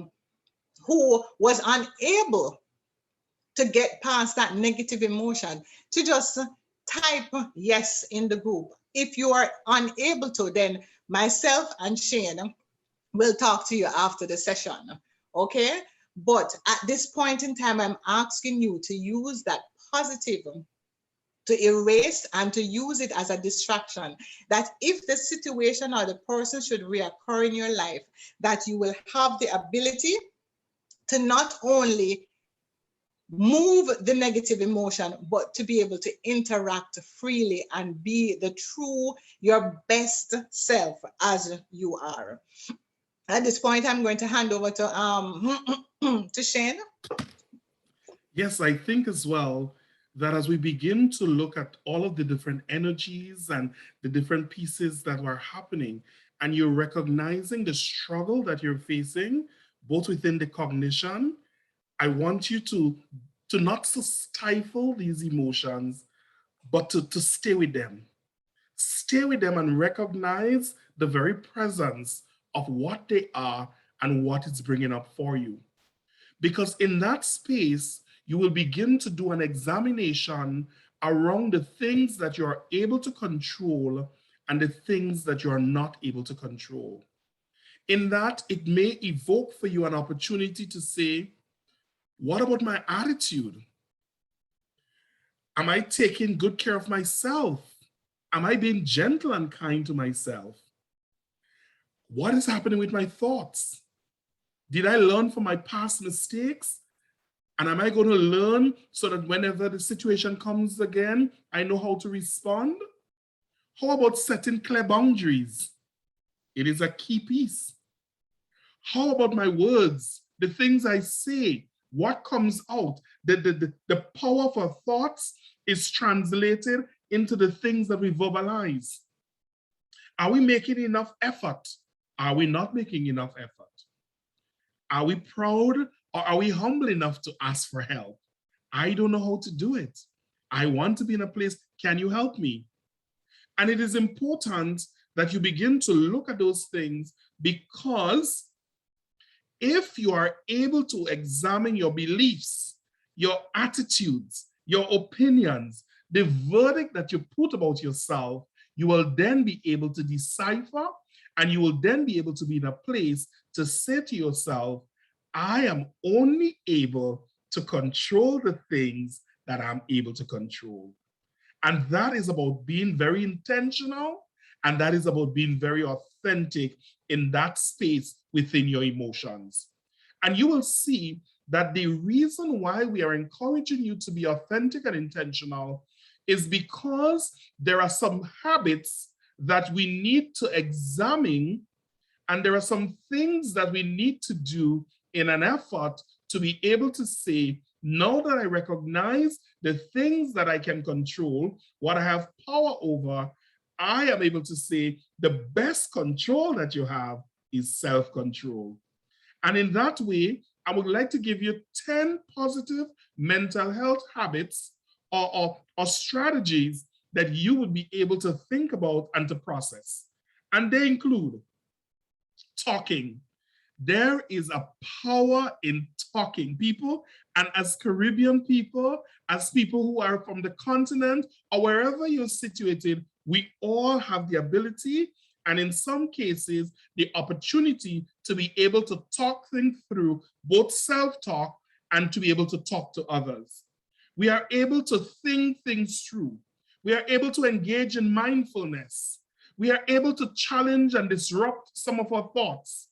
E: who was unable to get past that negative emotion, to just type yes in the group. If you are unable to, then myself and Shane will talk to you after the session, okay? But at this point in time, I'm asking you to use that positive, to erase and to use it as a distraction, that if the situation or the person should reoccur in your life, that you will have the ability to not only move the negative emotion, but to be able to interact freely and be your best self as you are. At this point, I'm going to hand over to to Shane.
F: Yes, I think as well that as we begin to look at all of the different energies and the different pieces that are happening, and you're recognizing the struggle that you're facing, both within the cognition, I want you to not to stifle these emotions, but to stay with them. Stay with them and recognize the very presence of what they are and what it's bringing up for you. Because in that space, you will begin to do an examination around the things that you're able to control and the things that you're not able to control. In that, it may evoke for you an opportunity to say, what about my attitude? Am I taking good care of myself? Am I being gentle and kind to myself? What is happening with my thoughts? Did I learn from my past mistakes? And am I going to learn so that whenever the situation comes again, I know how to respond? How about setting clear boundaries? It is a key piece. How about my words, the things I say, what comes out? The power of our thoughts is translated into the things that we verbalize. Are we making enough effort? Are we not making enough effort? Are we proud or are we humble enough to ask for help? I don't know how to do it. I want to be in a place, can you help me? And it is important that you begin to look at those things, because if you are able to examine your beliefs, your attitudes, your opinions, the verdict that you put about yourself, you will then be able to decipher, and you will then be able to be in a place to say to yourself, I am only able to control the things that I'm able to control. And that is about being very intentional, and that is about being very authentic in that space within your emotions. And you will see that the reason why we are encouraging you to be authentic and intentional is because there are some habits that we need to examine, and there are some things that we need to do in an effort to be able to say, now that I recognize the things that I can control, what I have power over, I am able to say the best control that you have is self-control. And in that way, I would like to give you 10 positive mental health habits or strategies that you would be able to think about and to process. And they include talking. There is a power in talking, people. And as Caribbean people, as people who are from the continent or wherever you're situated, we all have the ability, and in some cases, the opportunity to be able to talk things through, both self-talk and to be able to talk to others. We are able to think things through. We are able to engage in mindfulness. We are able to challenge and disrupt some of our thoughts.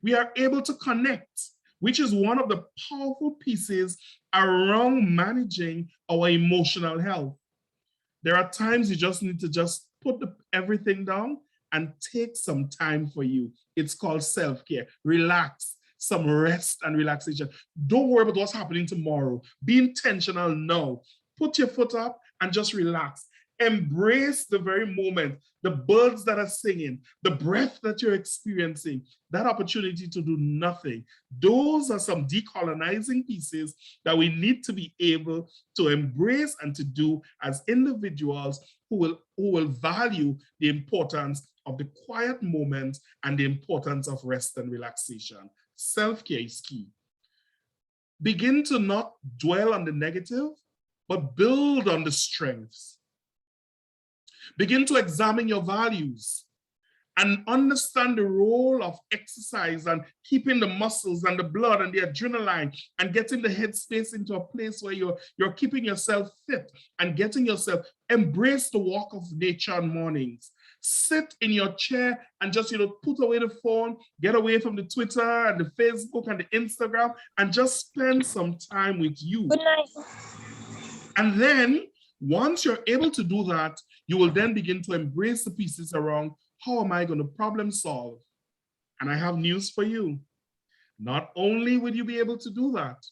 F: We are able to connect, which is one of the powerful pieces around managing our emotional health. There are times you just need to just put everything down and take some time for you. It's called self-care. Relax, some rest and relaxation. Don't worry about what's happening tomorrow. Be intentional now. Put your foot up and just relax. Embrace the very moment, the birds that are singing, the breath that you're experiencing, that opportunity to do nothing. Those are some decolonizing pieces that we need to be able to embrace and to do as individuals who will value the importance of the quiet moments and the importance of rest and relaxation. Self-care is key. Begin to not dwell on the negative, but build on the strengths. Begin to examine your values and understand the role of exercise and keeping the muscles and the blood and the adrenaline and getting the headspace into a place where you're keeping yourself fit and getting yourself, embrace the walk of nature on mornings. Sit in your chair and just, put away the phone, get away from the Twitter and the Facebook and the Instagram, and just spend some time with you.
G: Good night.
F: And then once you're able to do that, you will then begin to embrace the pieces around how am I going to problem solve? And I have news for you. Not only will you be able to do that,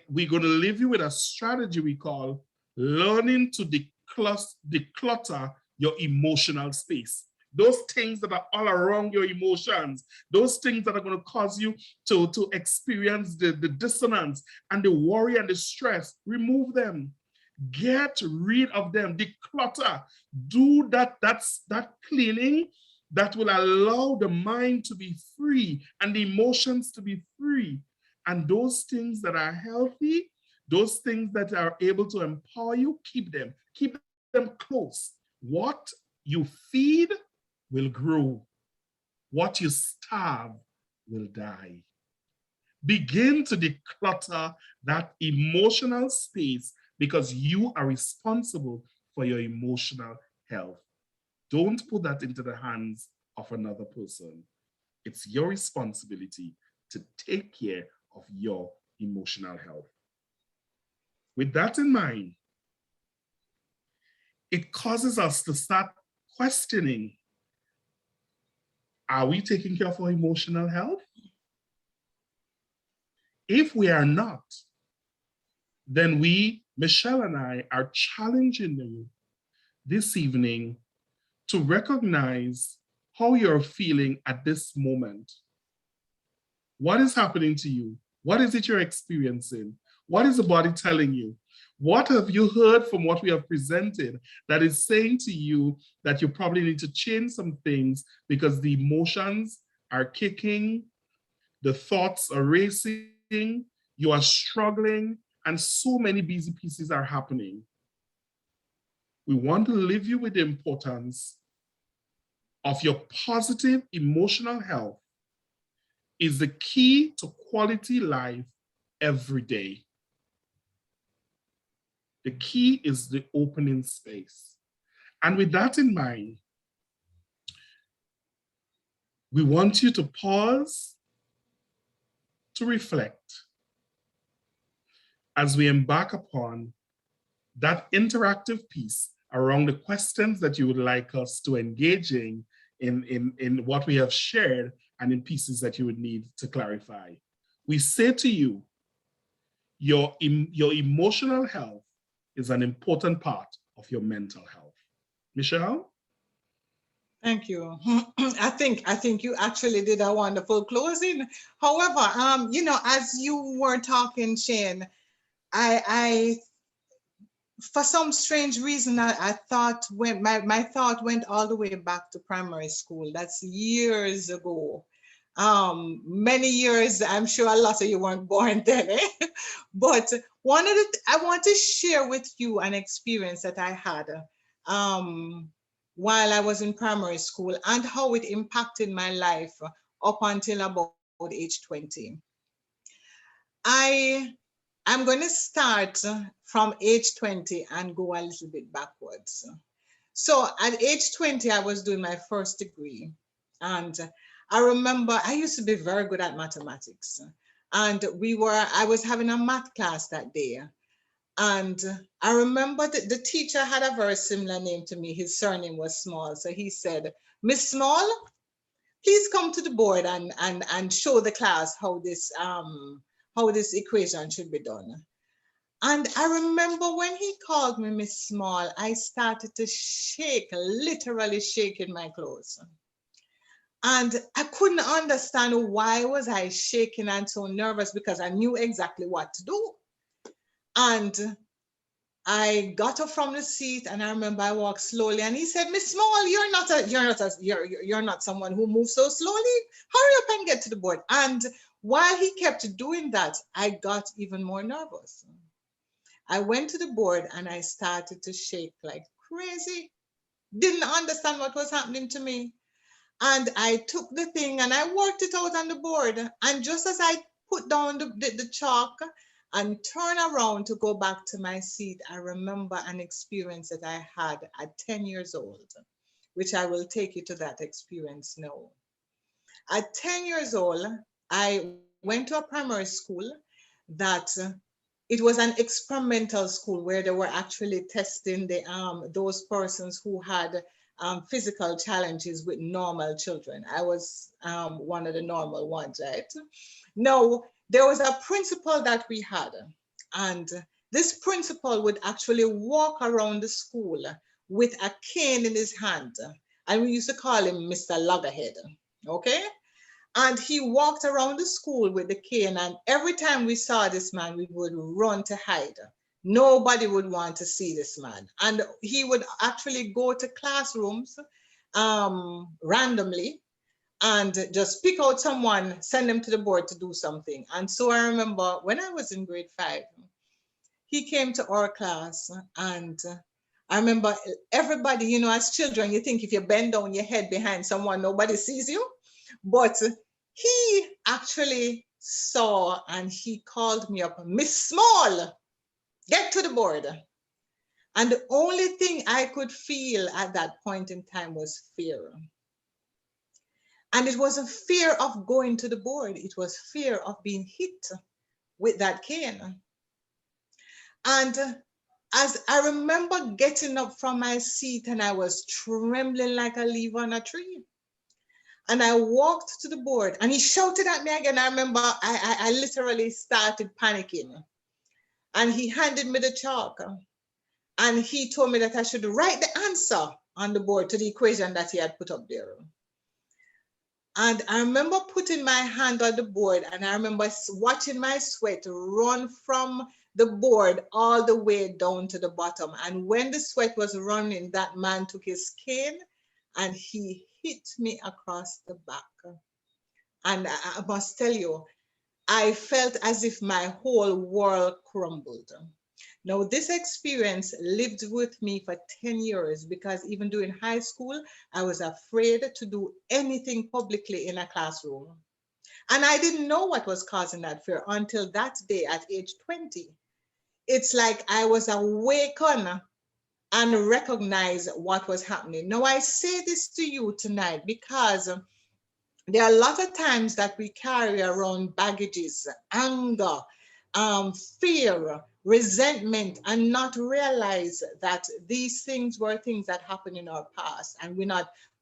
F: we're going to leave you with a strategy we call learning to declutter your emotional space. Those things that are all around your emotions, those things that are going to cause you to experience the dissonance and the worry and the stress, remove them. Get rid of them, declutter. Do that cleaning that will allow the mind to be free and the emotions to be free. And those things that are healthy, those things that are able to empower you, keep them close. What you feed will grow. What you starve will die. Begin to declutter that emotional space, because you are responsible for your emotional health. Don't put that into the hands of another person. It's your responsibility to take care of your emotional health. With that in mind, it causes us to start questioning, are we taking care of our emotional health? If we are not, then Michelle and I are challenging you this evening to recognize how you're feeling at this moment. What is happening to you? What is it you're experiencing? What is the body telling you? What have you heard from what we have presented that is saying to you that you probably need to change some things because the emotions are kicking, the thoughts are racing, you are struggling, and so many busy pieces are happening? We want to leave you with the importance of your positive emotional health is the key to quality life every day. The key is the opening space. And with that in mind, we want you to pause to reflect as we embark upon that interactive piece around the questions that you would like us to engage in what we have shared and in pieces that you would need to clarify. We say to you, your emotional health is an important part of your mental health. Michelle?
E: Thank you. I think you actually did a wonderful closing. However, you know, as you were talking, Shane, I for some strange reason, I thought my thought went all the way back to primary school. That's years ago. Many years, I'm sure a lot of you weren't born then, eh? But I want to share with you an experience that I had while I was in primary school and how it impacted my life up until about age 20. I'm going to start from age 20 and go a little bit backwards. So at age 20, I was doing my first degree. And I remember I used to be very good at mathematics. And I was having a math class that day. And I remember that the teacher had a very similar name to me. His surname was Small. So he said, "Miss Small, please come to the board and show the class how this equation should be done." And I remember when he called me Miss Small, I started to shake, literally shaking my clothes. And I couldn't understand why was I shaking and so nervous, because I knew exactly what to do. And I got up from the seat, and I remember I walked slowly, and he said, "Miss Small, you're not someone who moves so slowly. Hurry up and get to the board." And while he kept doing that, I got even more nervous. I went to the board and I started to shake like crazy. Didn't understand what was happening to me. And I took the thing and I worked it out on the board. And just as I put down the chalk and turn around to go back to my seat, I remember an experience that I had at 10 years old, which I will take you to that experience now. At 10 years old, I went to a primary school that it was an experimental school where they were actually testing those persons who had physical challenges with normal children. I was one of the normal ones, right? Now, there was a principal that we had, and this principal would actually walk around the school with a cane in his hand, and we used to call him Mr. Loggerhead, okay? And he walked around the school with the cane, and every time we saw this man, we would run to hide. Nobody would want to see this man. And he would actually go to classrooms randomly and just pick out someone, send them to the board to do something. And so I remember when I was in grade 5, he came to our class, and I remember everybody, you know, as children, you think if you bend down your head behind someone, nobody sees you. But he actually saw, and he called me up, "Miss Small, get to the board." And the only thing I could feel at that point in time was fear. And it wasn't fear of going to the board, it was fear of being hit with that cane. And as I remember getting up from my seat, and I was trembling like a leaf on a tree. And I walked to the board, and he shouted at me again. I remember I literally started panicking. And he handed me the chalk, and he told me that I should write the answer on the board to the equation that he had put up there. And I remember putting my hand on the board, and I remember watching my sweat run from the board all the way down to the bottom. And when the sweat was running, that man took his cane and he hit me across the back. And I must tell you, I felt as if my whole world crumbled. Now, this experience lived with me for 10 years because even during high school, I was afraid to do anything publicly in a classroom. And I didn't know what was causing that fear until that day at age 20. It's like I was awakened and recognized what was happening. Now, I say this to you tonight because there are a lot of times that we carry around baggages, anger, fear, resentment, and not realize that these things were things that happened in our past, and we're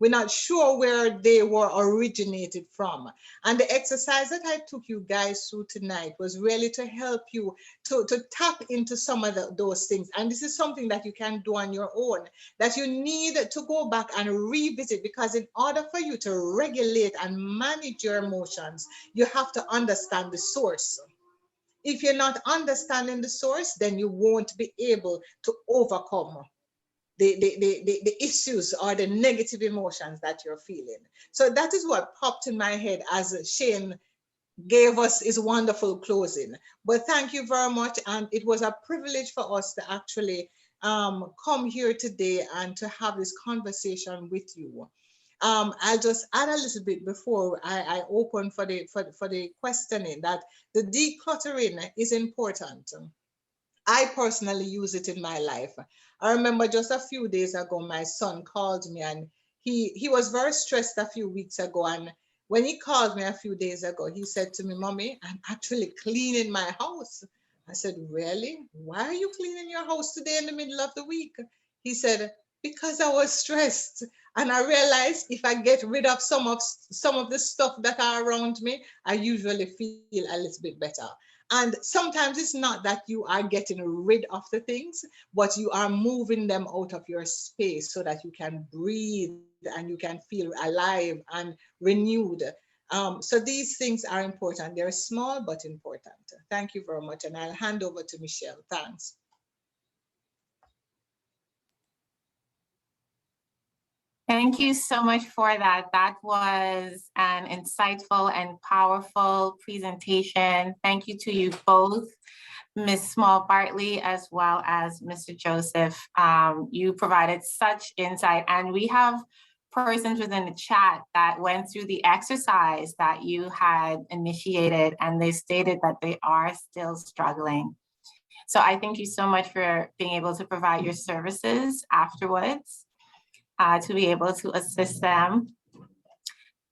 E: not sure where they were originated from. And the exercise that I took you guys through tonight was really to help you to tap into some of those things. And this is something that you can do on your own, that you need to go back and revisit, because in order for you to regulate and manage your emotions, you have to understand the source. If you're not understanding the source, then you won't be able to overcome the issues or the negative emotions that you're feeling. So that is what popped in my head as Shane gave us his wonderful closing. But thank you very much. And it was a privilege for us to actually come here today and to have this conversation with you. I'll just add a little bit before I open for the questioning, that the decluttering is important. I personally use it in my life. I remember just a few days ago, my son called me, and he was very stressed a few weeks ago. And when he called me a few days ago, he said to me, "Mommy, I'm actually cleaning my house." I said, "Really? Why are you cleaning your house today in the middle of the week?" He said, "Because I was stressed. And I realized if I get rid of some of the stuff that are around me, I usually feel a little bit better." And sometimes it's not that you are getting rid of the things, but you are moving them out of your space so that you can breathe and you can feel alive and renewed. So these things are important. They're small but important. Thank you very much. And I'll hand over to Michelle. Thanks.
D: Thank you so much for that. That was an insightful and powerful presentation. Thank you to you both, Ms. Small Bartley, as well as Mr. Joseph. You provided such insight, and we have persons within the chat that went through the exercise that you had initiated, and they stated that they are still struggling. So I thank you so much for being able to provide your services afterwards. To be able to assist them.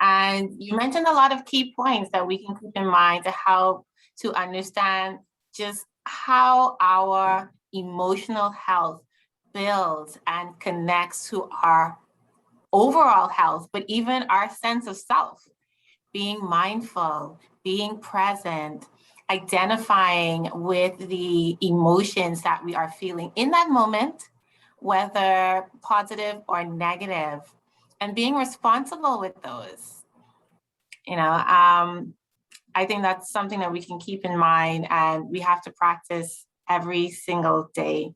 D: And you mentioned a lot of key points that we can keep in mind to help to understand just how our emotional health builds and connects to our overall health, but even our sense of self, being mindful, being present, identifying with the emotions that we are feeling in that moment, whether positive or negative, and being responsible with those. I think that's something that we can keep in mind, and we have to practice every single day.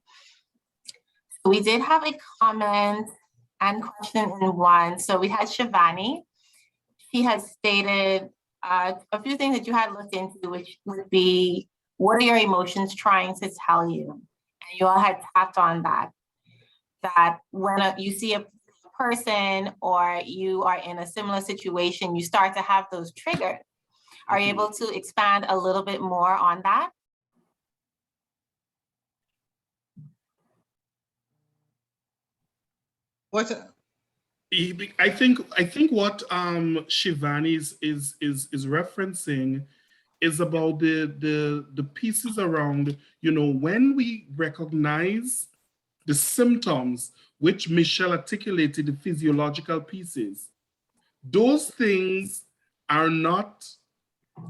D: We did have a comment and question in one. So we had Shivani. She had stated a few things that you had looked into, which would be, what are your emotions trying to tell you? And you all had tapped on that when you see a person or you are in a similar situation, you start to have those triggers. Are you able to expand a little bit more on that?
F: I think what Shivani is referencing is about the pieces around, when we recognize the symptoms, which Michelle articulated, the physiological pieces, those things are not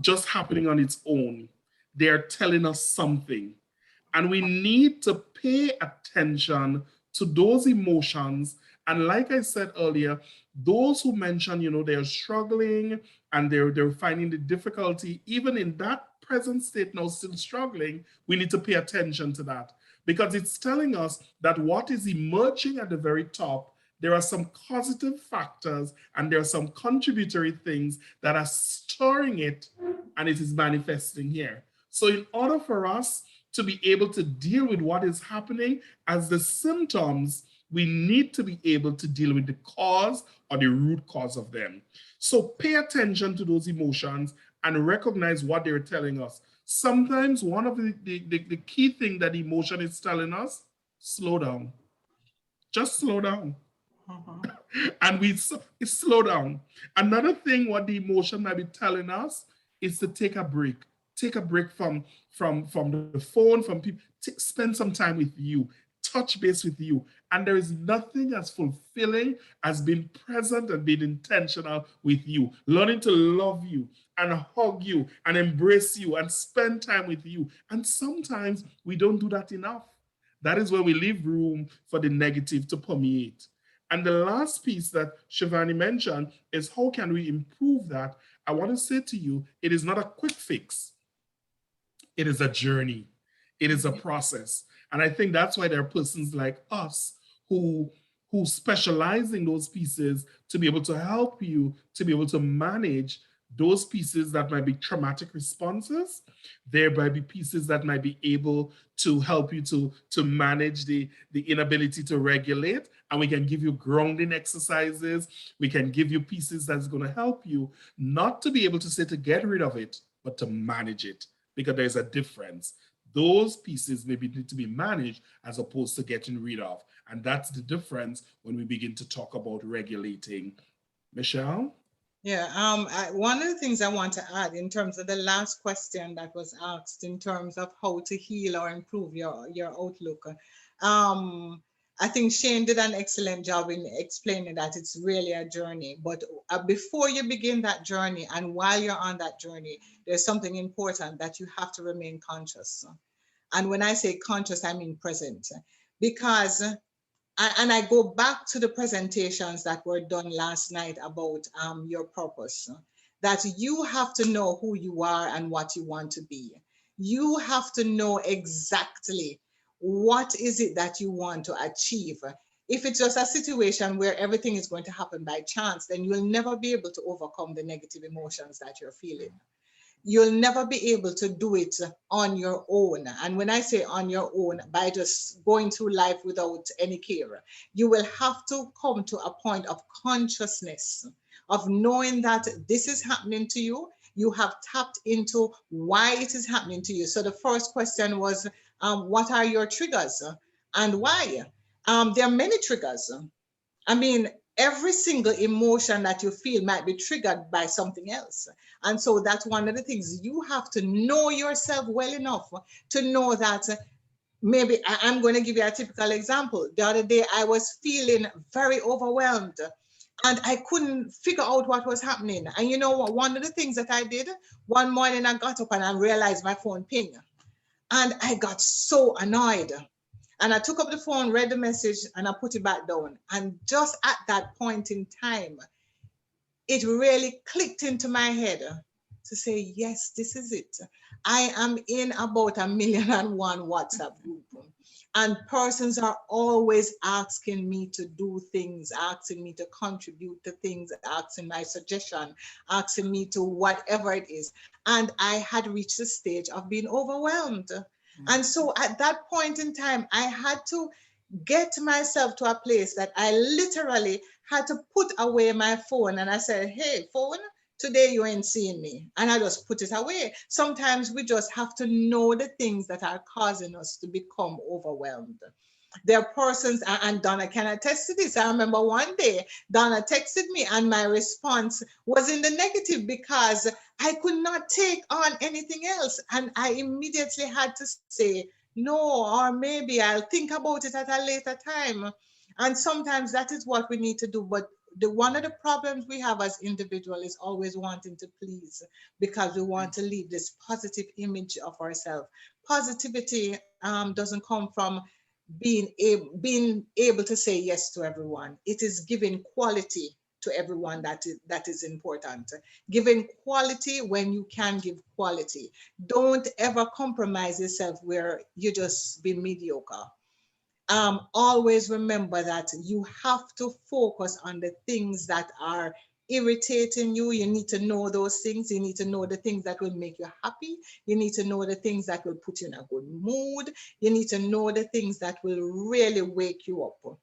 F: just happening on its own. They're telling us something. And we need to pay attention to those emotions And like I said earlier, those who mention, they're struggling and they're finding the difficulty, even in that present state now, still struggling, we need to pay attention to that, because it's telling us that what is emerging at the very top, there are some causative factors and there are some contributory things that are stirring it, and it is manifesting here. So in order for us to be able to deal with what is happening as the symptoms, we need to be able to deal with the cause or the root cause of them. So pay attention to those emotions and recognize what they're telling us. Sometimes one of the key thing that emotion is telling us, slow down. Just slow down. And we slow down. Another thing what the emotion might be telling us is to take a break. Take a break from the phone, from people. Spend some time with you. Touch base with you. And there is nothing as fulfilling as being present and being intentional with you. Learning to love you and hug you and embrace you and spend time with you. And sometimes we don't do that enough. That is where we leave room for the negative to permeate. And the last piece that Shivani mentioned is how can we improve that? I want to say to you, it is not a quick fix. It is a journey. It is a process. And I think that's why there are persons like us who specialize in those pieces to be able to help you to be able to manage those pieces that might be traumatic responses. There might be pieces that might be able to help you to manage the inability to regulate. And we can give you grounding exercises. We can give you pieces that's going to help you not to be able to say to get rid of it, but to manage it, because there's a difference. Those pieces maybe need to be managed as opposed to getting rid of. And that's the difference when we begin to talk about regulating. Michelle?
E: Yeah, one of the things I want to add in terms of the last question that was asked in terms of how to heal or improve your outlook, I think Shane did an excellent job in explaining that it's really a journey. But before you begin that journey and while you're on that journey, there's something important that you have to remain conscious. And when I say conscious, I mean present. Because and I go back to the presentations that were done last night about your purpose, that you have to know who you are and what you want to be. You have to know exactly what is it that you want to achieve. If it's just a situation where everything is going to happen by chance, then you'll never be able to overcome the negative emotions that you're feeling. You'll never be able to do it on your own. And when I say on your own, by just going through life without any care, you will have to come to a point of consciousness, of knowing that this is happening to you. You have tapped into why it is happening to you. So the first question was, what are your triggers and why? There are many triggers. I mean, every single emotion that you feel might be triggered by something else. And so that's one of the things. You have to know yourself well enough to know that maybe I'm going to give you a typical example. The other day, I was feeling very overwhelmed and I couldn't figure out what was happening. And you know what? One of the things that I did, one morning I got up and I realized my phone ping. And I got so annoyed. And I took up the phone, read the message, and I put it back down. And just at that point in time, it really clicked into my head to say, yes, this is it. I am in about 1,000,001 WhatsApp group. And persons are always asking me to do things, asking me to contribute to things, asking my suggestion, asking me to whatever it is. And I had reached the stage of being overwhelmed. And so at that point in time, I had to get myself to a place that I literally had to put away my phone. And I said, hey, phone, today you ain't seeing me. And I just put it away. Sometimes we just have to know the things that are causing us to become overwhelmed. There are persons, and Donna can attest to this. I remember one day Donna texted me and my response was in the negative because I could not take on anything else. And I immediately had to say, no, or maybe I'll think about it at a later time. And sometimes that is what we need to do. But one of the problems we have as individuals is always wanting to please because we want to leave this positive image of ourselves. Positivity doesn't come from being able to say yes to everyone. It is giving quality to everyone that is important. Giving quality when you can give quality. Don't ever compromise yourself where you just be mediocre. Always remember that you have to focus on the things that are irritating you. You need to know those things. You need to know the things that will make you happy. You need to know the things that will put you in a good mood. You need to know the things that will really wake you up.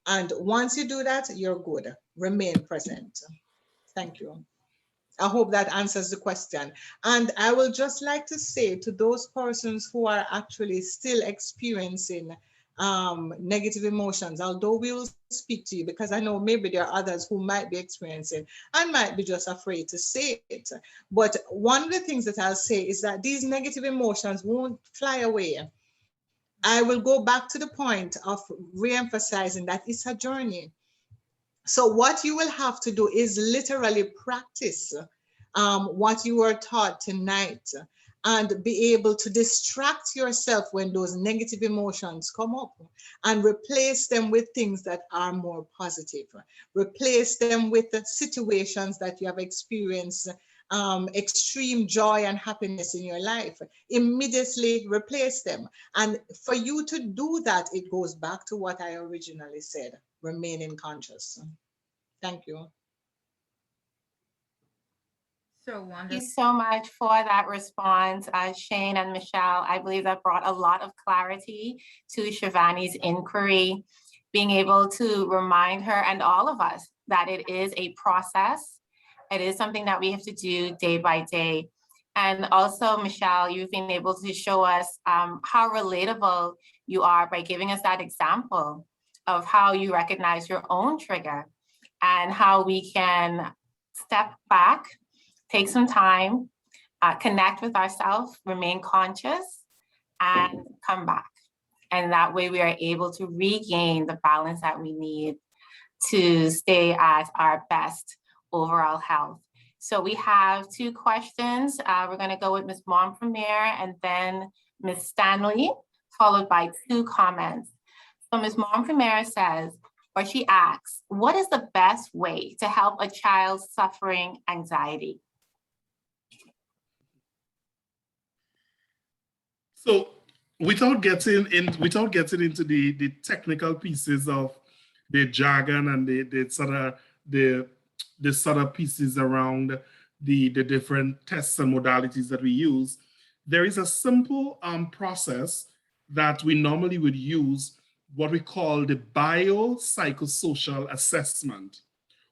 E: And once you do that, you're good. Remain present. Thank you. I hope that answers the question. And I will just like to say to those persons who are actually still experiencing negative emotions, although we will speak to you, because I know maybe there are others who might be experiencing and might be just afraid to say it. But one of the things that I'll say is that these negative emotions won't fly away. I will go back to the point of re-emphasizing that it's a journey. So what you will have to do is literally practice what you were taught tonight and be able to distract yourself when those negative emotions come up and replace them with things that are more positive. Replace them with the situations that you have experienced extreme joy and happiness in your life. Immediately replace them. And for you to do that, it goes back to what I originally said, remaining conscious. Thank you.
C: So
D: Thank
C: wonderful.
D: you so much for that response, Shane and Michelle. I believe that brought a lot of clarity to Shivani's inquiry, being able to remind her and all of us that it is a process. It is something that we have to do day by day. And also, Michelle, you've been able to show us how relatable you are by giving us that example of how you recognize your own trigger and how we can step back, take some time, connect with ourselves, remain conscious, and come back. And that way we are able to regain the balance that we need to stay at our best overall health. So we have two questions. We're going to go with Ms. Montpremier and then Ms. Stanley, followed by two comments. So Ms. Montpremier says, or she asks, what is the best way to help a child suffering anxiety?
F: So without getting into the technical pieces of the jargon and the sort of pieces around the different tests and modalities that we use, there is a simple process that we normally would use, what we call the biopsychosocial assessment.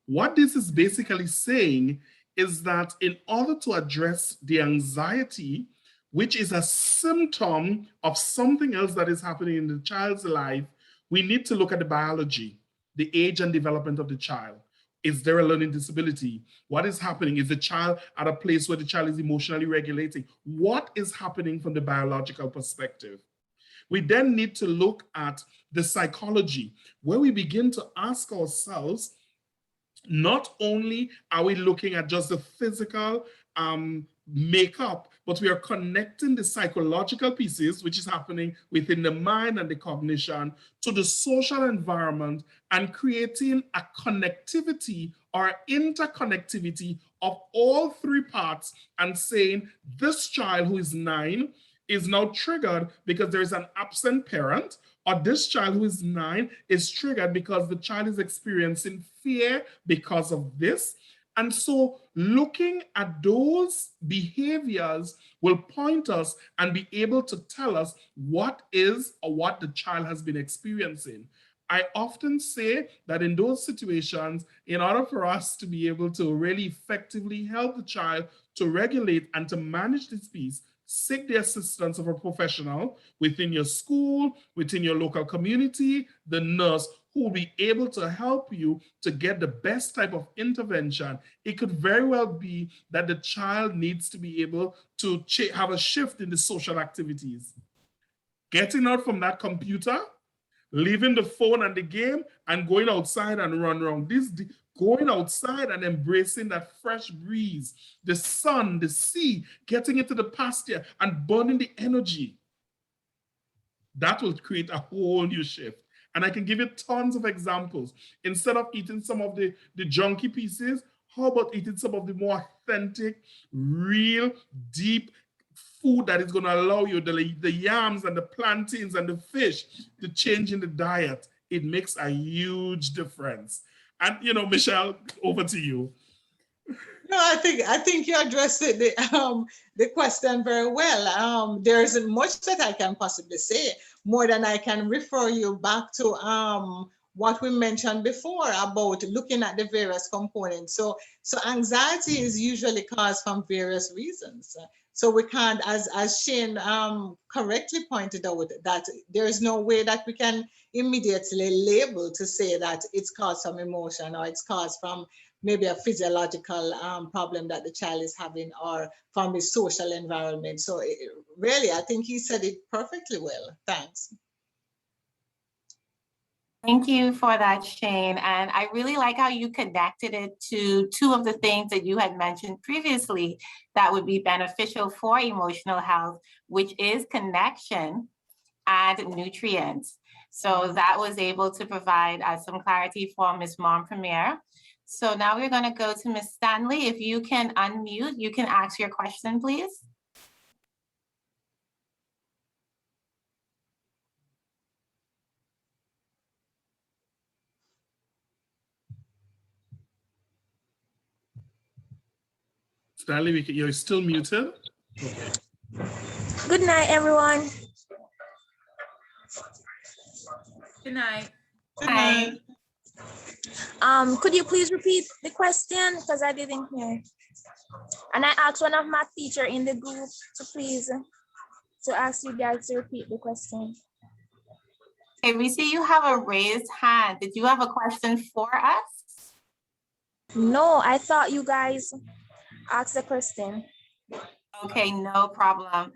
F: What this is basically saying is that in order to address the anxiety, which is a symptom of something else that is happening in the child's life, we need to look at the biology, the age and development of the child. Is there a learning disability? What is happening? Is the child at a place where the child is emotionally regulating? What is happening from the biological perspective? We then need to look at the psychology, where we begin to ask ourselves, not only are we looking at just the physical makeup, but we are connecting the psychological pieces, which is happening within the mind and the cognition, to the social environment and creating a connectivity or interconnectivity of all three parts and saying this child who is 9 is now triggered because there is an absent parent, or this child who is 9 is triggered because the child is experiencing fear because of this. And so looking at those behaviors will point us and be able to tell us what is or what the child has been experiencing. I often say that in those situations, in order for us to be able to really effectively help the child to regulate and to manage this piece, seek the assistance of a professional within your school, within your local community, the nurse, who will be able to help you to get the best type of intervention. It could very well be that the child needs to be able to have a shift in the social activities. Getting out from that computer, leaving the phone and the game, and going outside and run around. Going outside and embracing that fresh breeze, the sun, the sea, getting into the pasture and burning the energy. that will create a whole new shift. And I can give you tons of examples. Instead of eating some of the junky pieces, how about eating some of the more authentic, real, deep food that is going to allow you, the yams and the plantains and the fish, to change in the diet? It makes a huge difference. And, you know, Michelle, over to you.
E: No, I think you addressed the question very well. There isn't much that I can possibly say more than I can refer you back to what we mentioned before about looking at the various components. So anxiety is usually caused from various reasons. So we can't, as Shane correctly pointed out, that there is no way that we can immediately label to say that it's caused from emotion or it's caused from maybe a physiological problem that the child is having or from his social environment. So really, I think he said it perfectly well. Thanks.
D: Thank you for that, Shane. And I really like how you connected it to two of the things that you had mentioned previously that would be beneficial for emotional health, which is connection and nutrients. So that was able to provide some clarity for Ms. Montpremier. So now we're going to go to Ms. Stanley. If you can unmute, you can ask your question, please.
F: Stanley, you're still muted. Okay.
G: Good night, everyone.
C: Good night.
E: Good night.
G: Could you please repeat the question because I didn't hear? And I asked one of my teacher in the group to please to ask you guys to repeat the question.
D: Okay, we see you have a raised hand. Did you have a question for us?
G: No, I thought you guys asked the question.
D: Okay, no problem.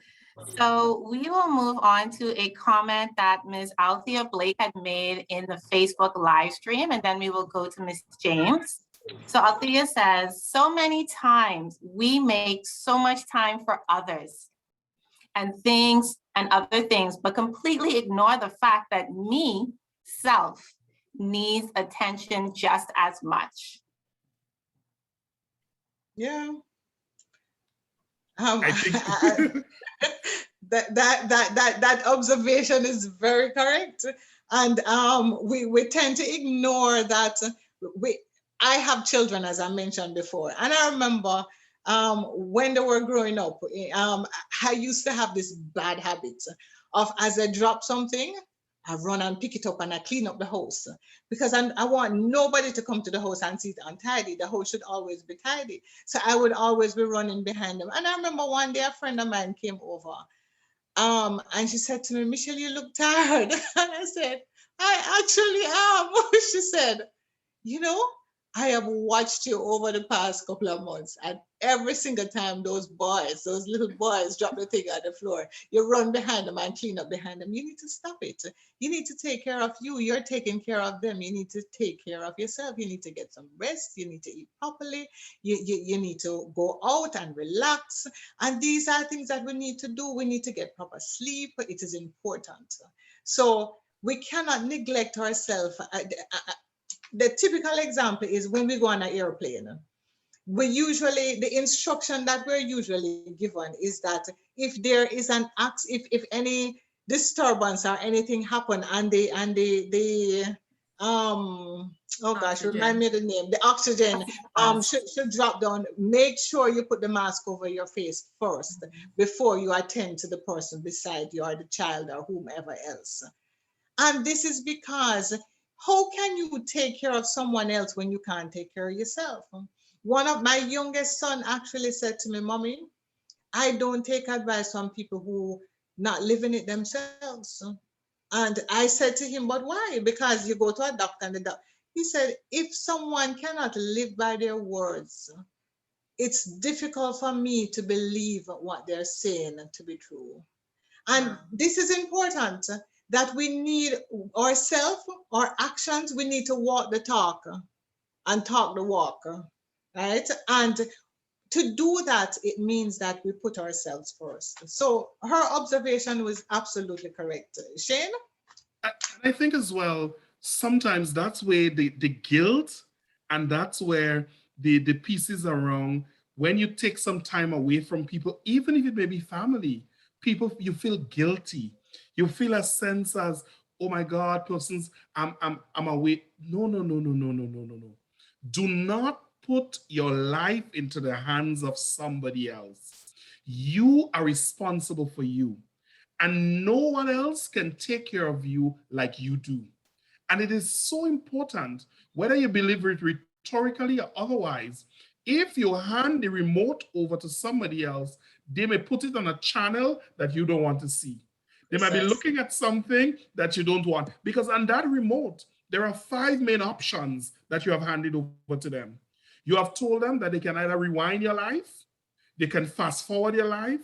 D: So we will move on to a comment that Ms. Althea Blake had made in the Facebook live stream, and then we will go to Ms. James. So Althea says, so many times we make so much time for others and things and other things, but completely ignore the fact that me, self, needs attention just as much.
E: Yeah.
F: I think
E: that observation is very correct, and we tend to ignore that. I have children, as I mentioned before, and I remember when they were growing up, I used to have this bad habit of, as I drop something, I run and pick it up and I clean up the house because I want nobody to come to the house and see it untidy. The house should always be tidy. So I would always be running behind them. And I remember one day a friend of mine came over and she said to me, Michelle, you look tired. And I said, I actually am. She said, you know, I have watched you over the past couple of months, and every single time those little boys drop the thing on the floor, you run behind them and clean up behind them. You need to stop it. You need to take care of you. You're taking care of them. You need to take care of yourself. You need to get some rest. You need to eat properly. You need to go out and relax. And these are things that we need to do. We need to get proper sleep. It is important. So we cannot neglect ourselves. The typical example is when we go on an airplane. The instruction that we're usually given is that if there is an if any disturbance or anything happen and remind me of the name, the oxygen should drop down, make sure you put the mask over your face first before you attend to the person beside you or the child or whomever else. And this is because how can you take care of someone else when you can't take care of yourself? One of my youngest son actually said to me, Mommy, I don't take advice from people who not living it themselves. And I said to him, but why? Because you go to a doctor and the doctor. He said, if someone cannot live by their words, it's difficult for me to believe what they're saying to be true. And this is important, that we need ourselves, our actions, we need to walk the talk and talk the walk, right? And to do that, it means that we put ourselves first. So her observation was absolutely correct. Shane?
F: I think as well, sometimes that's where the guilt and that's where the pieces are wrong. When you take some time away from people, even if it may be family, people, you feel guilty. You feel a sense as, oh my God, persons, I'm away. No, no, no, no, no, no, no, no, no. Do not put your life into the hands of somebody else. You are responsible for you, and no one else can take care of you like you do. And it is so important, whether you believe it rhetorically or otherwise, if you hand the remote over to somebody else, they may put it on a channel that you don't want to see. They might be looking at something that you don't want, because on that remote, there are 5 main options that you have handed over to them. You have told them that they can either rewind your life, they can fast forward your life,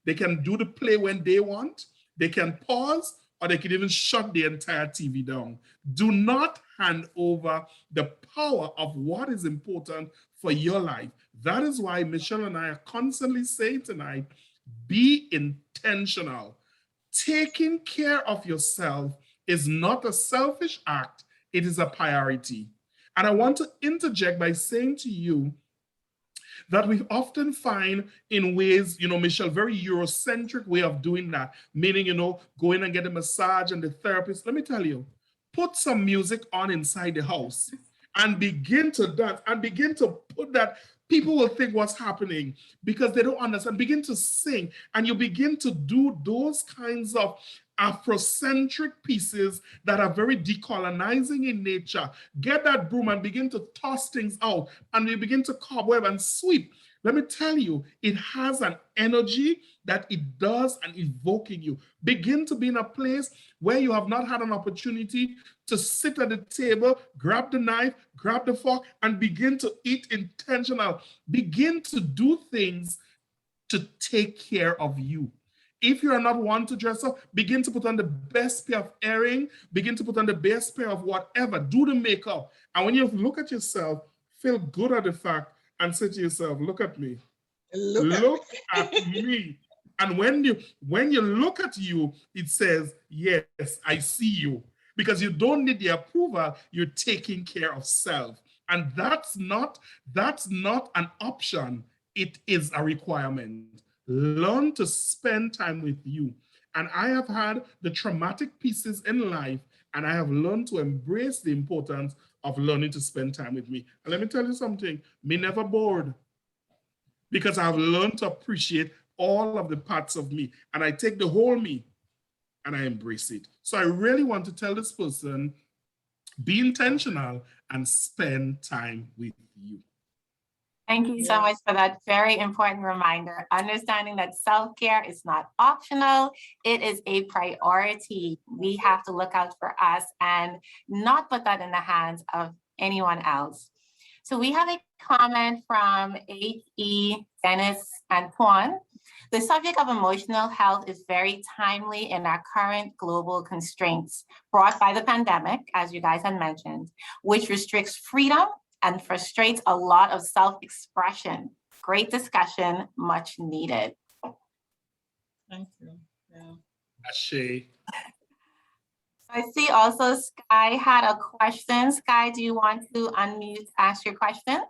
F: they can do the play when they want, they can pause, or they can even shut the entire TV down. Do not hand over the power of what is important for your life. That is why Michelle and I are constantly saying tonight, be intentional. Taking care of yourself is not a selfish act, it is a priority. And I want to interject by saying to you that we often find in ways, Michelle, very Eurocentric way of doing that, meaning, going and get a massage and the therapist. Let me tell you, put some music on inside the house and begin to dance and begin to put that. People will think what's happening because they don't understand. Begin to sing and you begin to do those kinds of Afrocentric pieces that are very decolonizing in nature. Get that broom and begin to toss things out, and you begin to cobweb and sweep. Let me tell you, it has an energy that it does and evoking you. Begin to be in a place where you have not had an opportunity to sit at the table, grab the knife, grab the fork, and begin to eat intentional. Begin to do things to take care of you. If you are not one to dress up, begin to put on the best pair of earring, begin to put on the best pair of whatever, do the makeup. And when you look at yourself, feel good at the fact and say to yourself, look at me. Look at me. And when you look at you, it says, yes, I see you. Because you don't need the approval, you're taking care of self. And that's not an option, it is a requirement. Learn to spend time with you. And I have had the traumatic pieces in life, and I have learned to embrace the importance of learning to spend time with me. And let me tell you something, me never bored, because I've learned to appreciate all of the parts of me, and I take the whole me and I embrace it. So I really want to tell this person, be intentional and spend time with you.
D: Thank you so much for that very important reminder. Understanding that self-care is not optional, it is a priority. We have to look out for us and not put that in the hands of anyone else. So we have a comment from H.E. Dennis Antoine. The subject of emotional health is very timely in our current global constraints brought by the pandemic, as you guys had mentioned, which restricts freedom and frustrates a lot of self-expression. Great discussion, much needed.
E: Thank you. Yeah.
F: Ashe.
D: I see also Sky had a question. Sky, do you want to unmute, ask your question?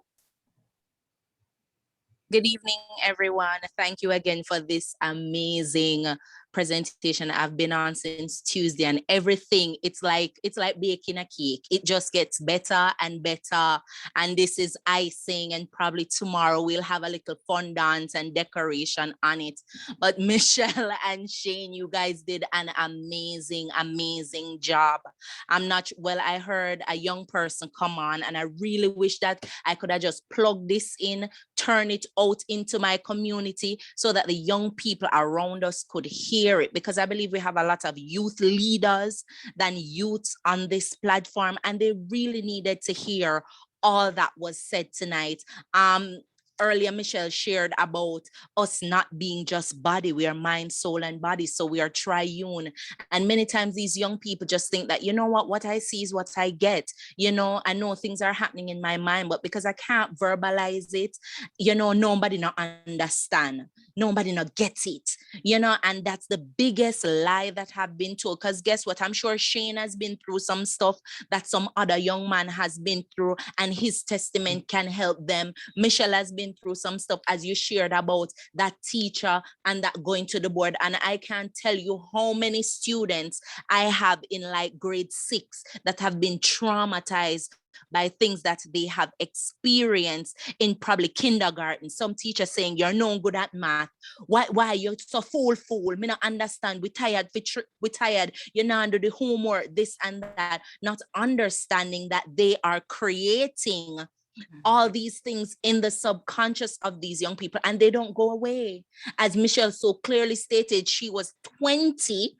H: Good evening, everyone. Thank you again for this amazing presentation I've been on since Tuesday, and everything, it's like baking a cake. It just gets better and better, and this is icing, and probably tomorrow we'll have a little fun dance and decoration on it. But Michelle and Shane, you guys did an amazing job. I heard a young person come on, and I really wish that I could have just plugged this in, turn it out into my community so that the young people around us could hear it, because I believe we have a lot of youth leaders than youths on this platform, and they really needed to hear all that was said tonight. earlier Michelle shared about us not being just body, we are mind, soul, and body. So we are triune. And many times these young people just think that, you know what I see is what I get. I know things are happening in my mind, but because I can't verbalize it, nobody not understand. Nobody not gets it, and that's the biggest lie that have been told. Because guess what? I'm sure Shane has been through some stuff that some other young man has been through, and his testament can help them. Michelle has been through some stuff, as you shared about that teacher and that going to the board. And I can't tell you how many students I have in like grade 6 that have been traumatized by things that they have experienced in probably kindergarten. Some teacher saying, you're no good at math. Why you're so fool? Me not understand. We tired. We tired. You're not do the homework, this and that. Not understanding that they are creating all these things in the subconscious of these young people, and they don't go away. As Michelle so clearly stated, she was 20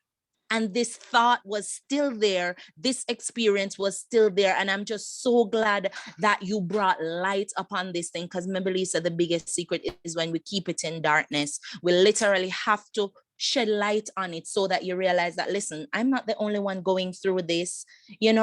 H: and this thought was still there. This experience was still there. And I'm just so glad that you brought light upon this thing, because remember, Lisa, the biggest secret is when we keep it in darkness. We literally have to shed light on it so that you realize that, listen, I'm not the only one going through this.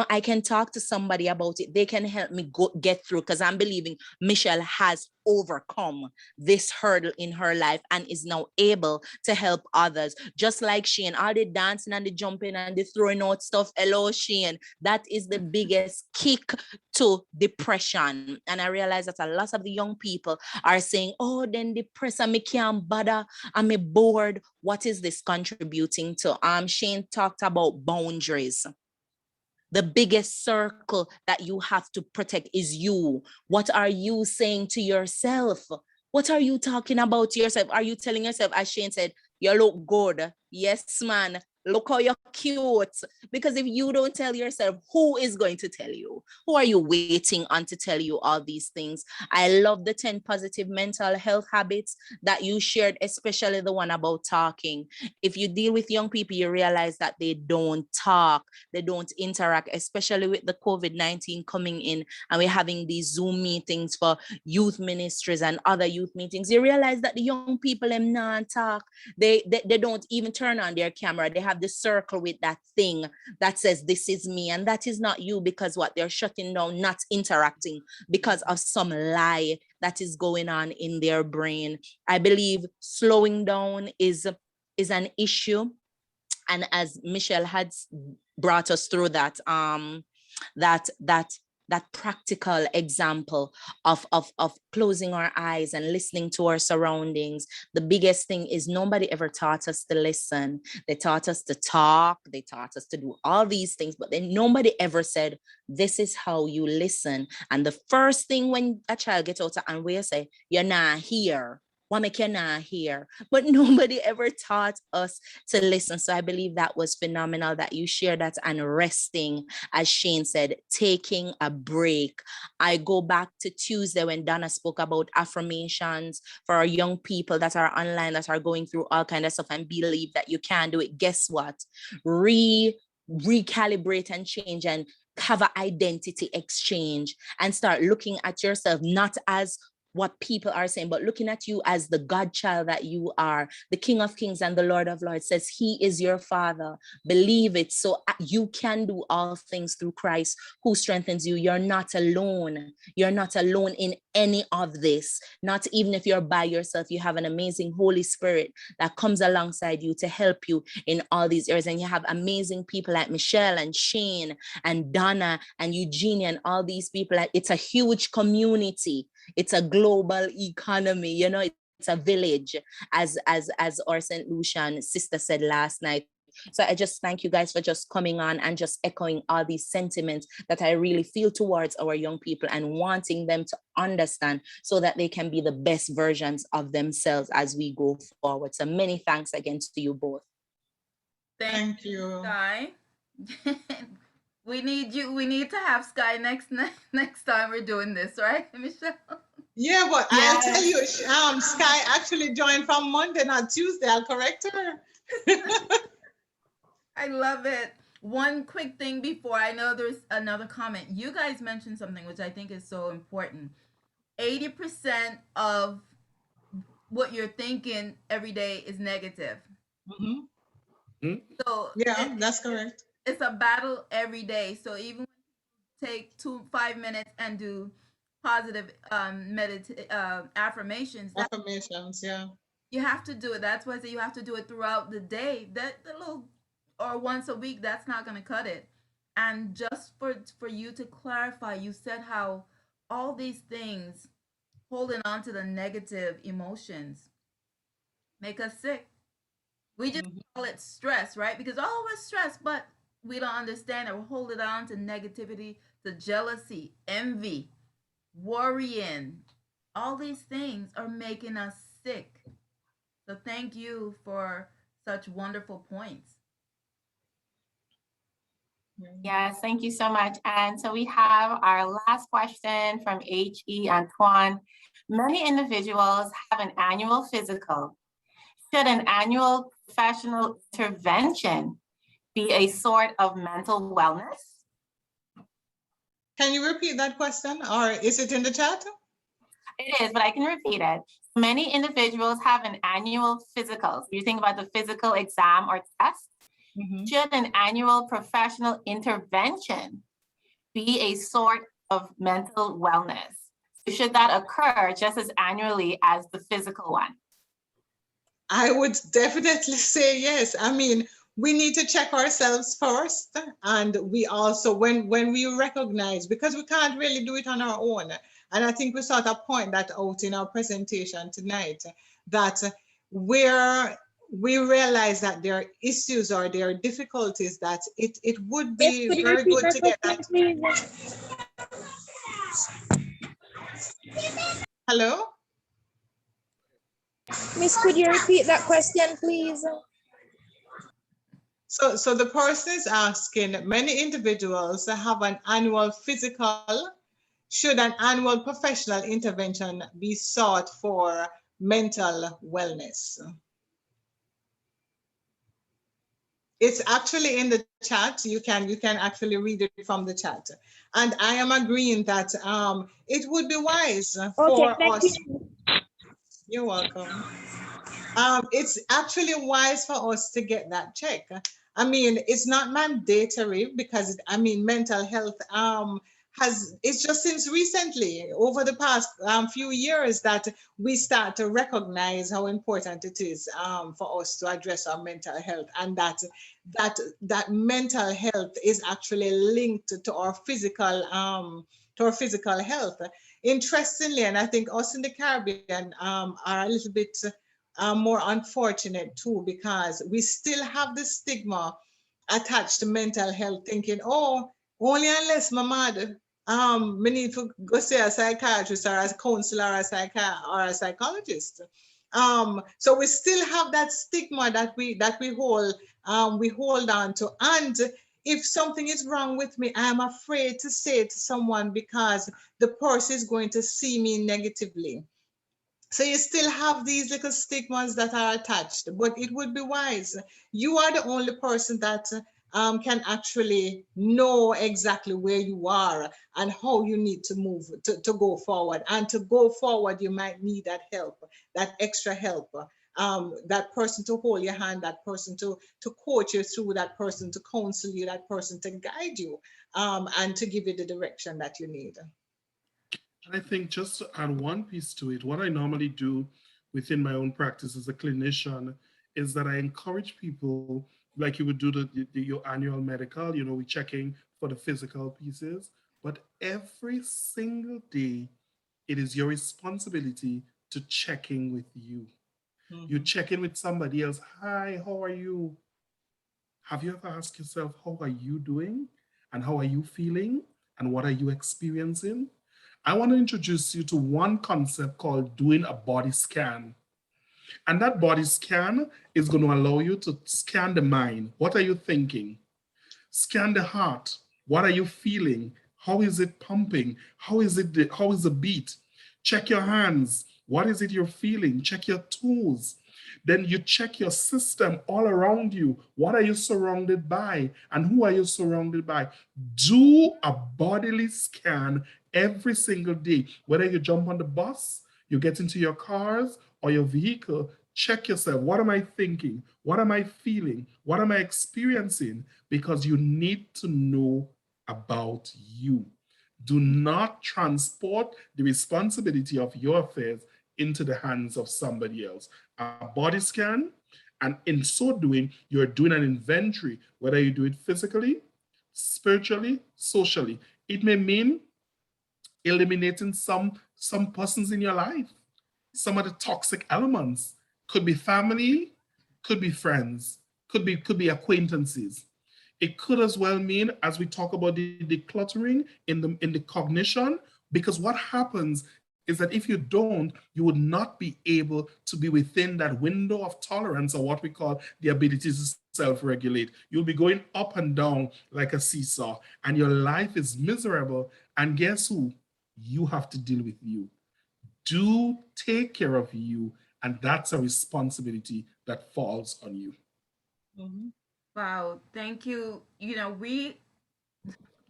H: I can talk to somebody about it. They can help me get through, because I'm believing Michelle has overcome this hurdle in her life and is now able to help others. Just like Shane, all the dancing and the jumping and the throwing out stuff. Hello, Shane. That is the biggest kick to depression. And I realize that a lot of the young people are saying, oh, then depression, me can't bother, I'm bored. What is this contributing to? Shane talked about boundaries. The biggest circle that you have to protect is you. What are you saying to yourself? What are you talking about to yourself? Are you telling yourself, as Shane said, you look good? Yes, man. Look how you're cute. Because if you don't tell yourself, who is going to tell you? Who are you waiting on to tell you all these things? I love the 10 positive mental health habits that you shared, especially the one about talking. If you deal with young people, you realize that they don't talk, they don't interact, especially with the COVID-19 coming in, and we're having these Zoom meetings for youth ministries and other youth meetings. You realize that the young people them not talk. They don't even turn on their camera. They have the circle with that thing that says, this is me. And that is not you, because what they're shutting down, not interacting because of some lie that is going on in their brain. I believe slowing down is an issue. And as Michelle had brought us through that, that practical example of closing our eyes and listening to our surroundings. The biggest thing is nobody ever taught us to listen. They taught us to talk. They taught us to do all these things, but then nobody ever said, this is how you listen. And the first thing when a child gets out and we say, you're not here. What make you not here? But nobody ever taught us to listen. So I believe that was phenomenal that you shared that, and resting, as Shane said, taking a break. I go back to Tuesday when Donna spoke about affirmations for our young people that are online, that are going through all kinds of stuff and believe that you can do it. Guess what? Recalibrate and change and have an identity exchange and start looking at yourself not as what people are saying, but looking at you as the Godchild that you are. The King of Kings and the Lord of Lords says he is your Father. Believe it. So you can do all things through Christ who strengthens you. You're not alone. You're not alone in any of this. Not even if you're by yourself. You have an amazing Holy Spirit that comes alongside you to help you in all these areas. And you have amazing people like Michelle and Shane and Donna and Eugenia and all these people. It's a huge community. It's a global economy, it's a village, as our St. Lucian sister said last night. So I just thank you guys for just coming on and just echoing all these sentiments that I really feel towards our young people and wanting them to understand so that they can be the best versions of themselves as we go forward. So many thanks again to you both.
E: Thank you.
C: Sky. We need you. We need to have Sky next time we're doing this, right, Michelle?
E: Yeah, but I'll tell you, Sky actually joined from Monday, not Tuesday. I'll correct her.
C: I love it. One quick thing before, I know there's another comment. You guys mentioned something which I think is so important. 80% of what you're thinking every day is negative. So
E: Yeah, that's correct.
C: it's a battle every day. So even when you take 5 minutes and do positive affirmations,
E: Affirmations, yeah.
C: you have to do it. That's why I say you have to do it throughout the day. That the little or once a week, that's not going to cut it. And just for you to clarify, you said how all these things holding on to the negative emotions make us sick. We just call it stress, right? Because oh, we're stressed, but we don't understand that we're holding on to negativity, to jealousy, envy, worrying. All these things are making us sick. So thank you for such wonderful points.
D: Yes, thank you so much. And so we have our last question from H.E. Antoine. Many individuals have an annual physical. Should an annual professional intervention be a sort of mental wellness?
E: Can you repeat that question, or is it in the chat?
D: It is, but I can repeat it. Many individuals have an annual physical. So you think about the physical exam or test. Should an annual professional intervention be a sort of mental wellness? So should that occur just as annually as the physical one?
E: I would definitely say yes. I mean, we need to check ourselves first. And we also, when we recognize, because we can't really do it on our own. And I think we sort of point that out in our presentation tonight, that where we realize that there are issues or there are difficulties, that it would be very good to get that. Hello?
G: Miss, could you repeat that question, please?
E: So the person is asking, many individuals have an annual physical. Should an annual professional intervention be sought for mental wellness? It's actually in the chat. You can actually read it from the chat. And I am agreeing that it would be wise for us. You're welcome. It's actually wise for us to get that check. I mean, it's not mandatory because mental health it's just since recently, over the past few years, that we start to recognize how important it is for us to address our mental health, and that mental health is actually linked to our physical health. Interestingly, and I think us in the Caribbean are a little bit more unfortunate too, because we still have the stigma attached to mental health, thinking, oh, only unless my mother me need to go see a psychiatrist or a counselor or a psychologist. So we still have that stigma that we hold on to. And if something is wrong with me, I'm afraid to say it to someone because the person is going to see me negatively. So you still have these little stigmas that are attached, but it would be wise. You are the only person that can actually know exactly where you are and how you need to move to go forward. And to go forward, you might need that help, that extra help, that person to hold your hand, that person to coach you through, that person to counsel you, that person to guide you, and to give you the direction that you need.
F: And I think just to add one piece to it, what I normally do within my own practice as a clinician is that I encourage people, like you would do your annual medical, we're checking for the physical pieces, but every single day, it is your responsibility to check in with you. You check in with somebody else. Hi, how are you? Have you ever asked yourself, how are you doing? And how are you feeling? And what are you experiencing? I want to introduce you to one concept called doing a body scan. And that body scan is going to allow you to scan the mind. What are you thinking? Scan the heart. What are you feeling? How is it pumping? How is the beat? Check your hands. What is it you're feeling? Check your toes. Then you check your system all around you. What are you surrounded by? And who are you surrounded by? Do a bodily scan every single day, whether you jump on the bus, you get into your cars or your vehicle, check yourself. What am I thinking? What am I feeling? What am I experiencing? Because you need to know about you. Do not transport the responsibility of your affairs into the hands of somebody else. A body scan, and in so doing, you're doing an inventory, whether you do it physically, spiritually, socially. It may mean eliminating some persons in your life. Some of the toxic elements could be family, could be friends, could be acquaintances. It could as well mean, as we talk about the decluttering in the cognition, because what happens is that if you don't, you would not be able to be within that window of tolerance, or what we call the ability to self-regulate. You'll be going up and down like a seesaw, and your life is miserable. And guess who? You have to deal with you. Do take care of you, and that's a responsibility that falls on you.
E: Mhm.
C: Wow, thank you.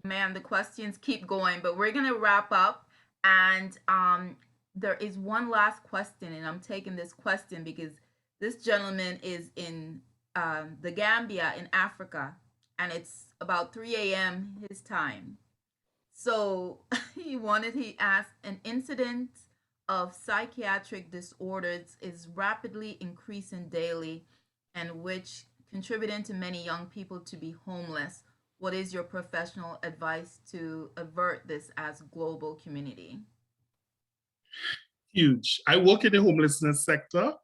C: Man, the questions keep going, but we're gonna wrap up. And there is one last question, and I'm taking this question because this gentleman is in the Gambia in Africa, and it's about 3 a.m. his time. So he asked, an incident of psychiatric disorders is rapidly increasing daily, and which contributing to many young people to be homeless. What is your professional advice to avert this as global community?
F: Huge. I work in the homelessness sector,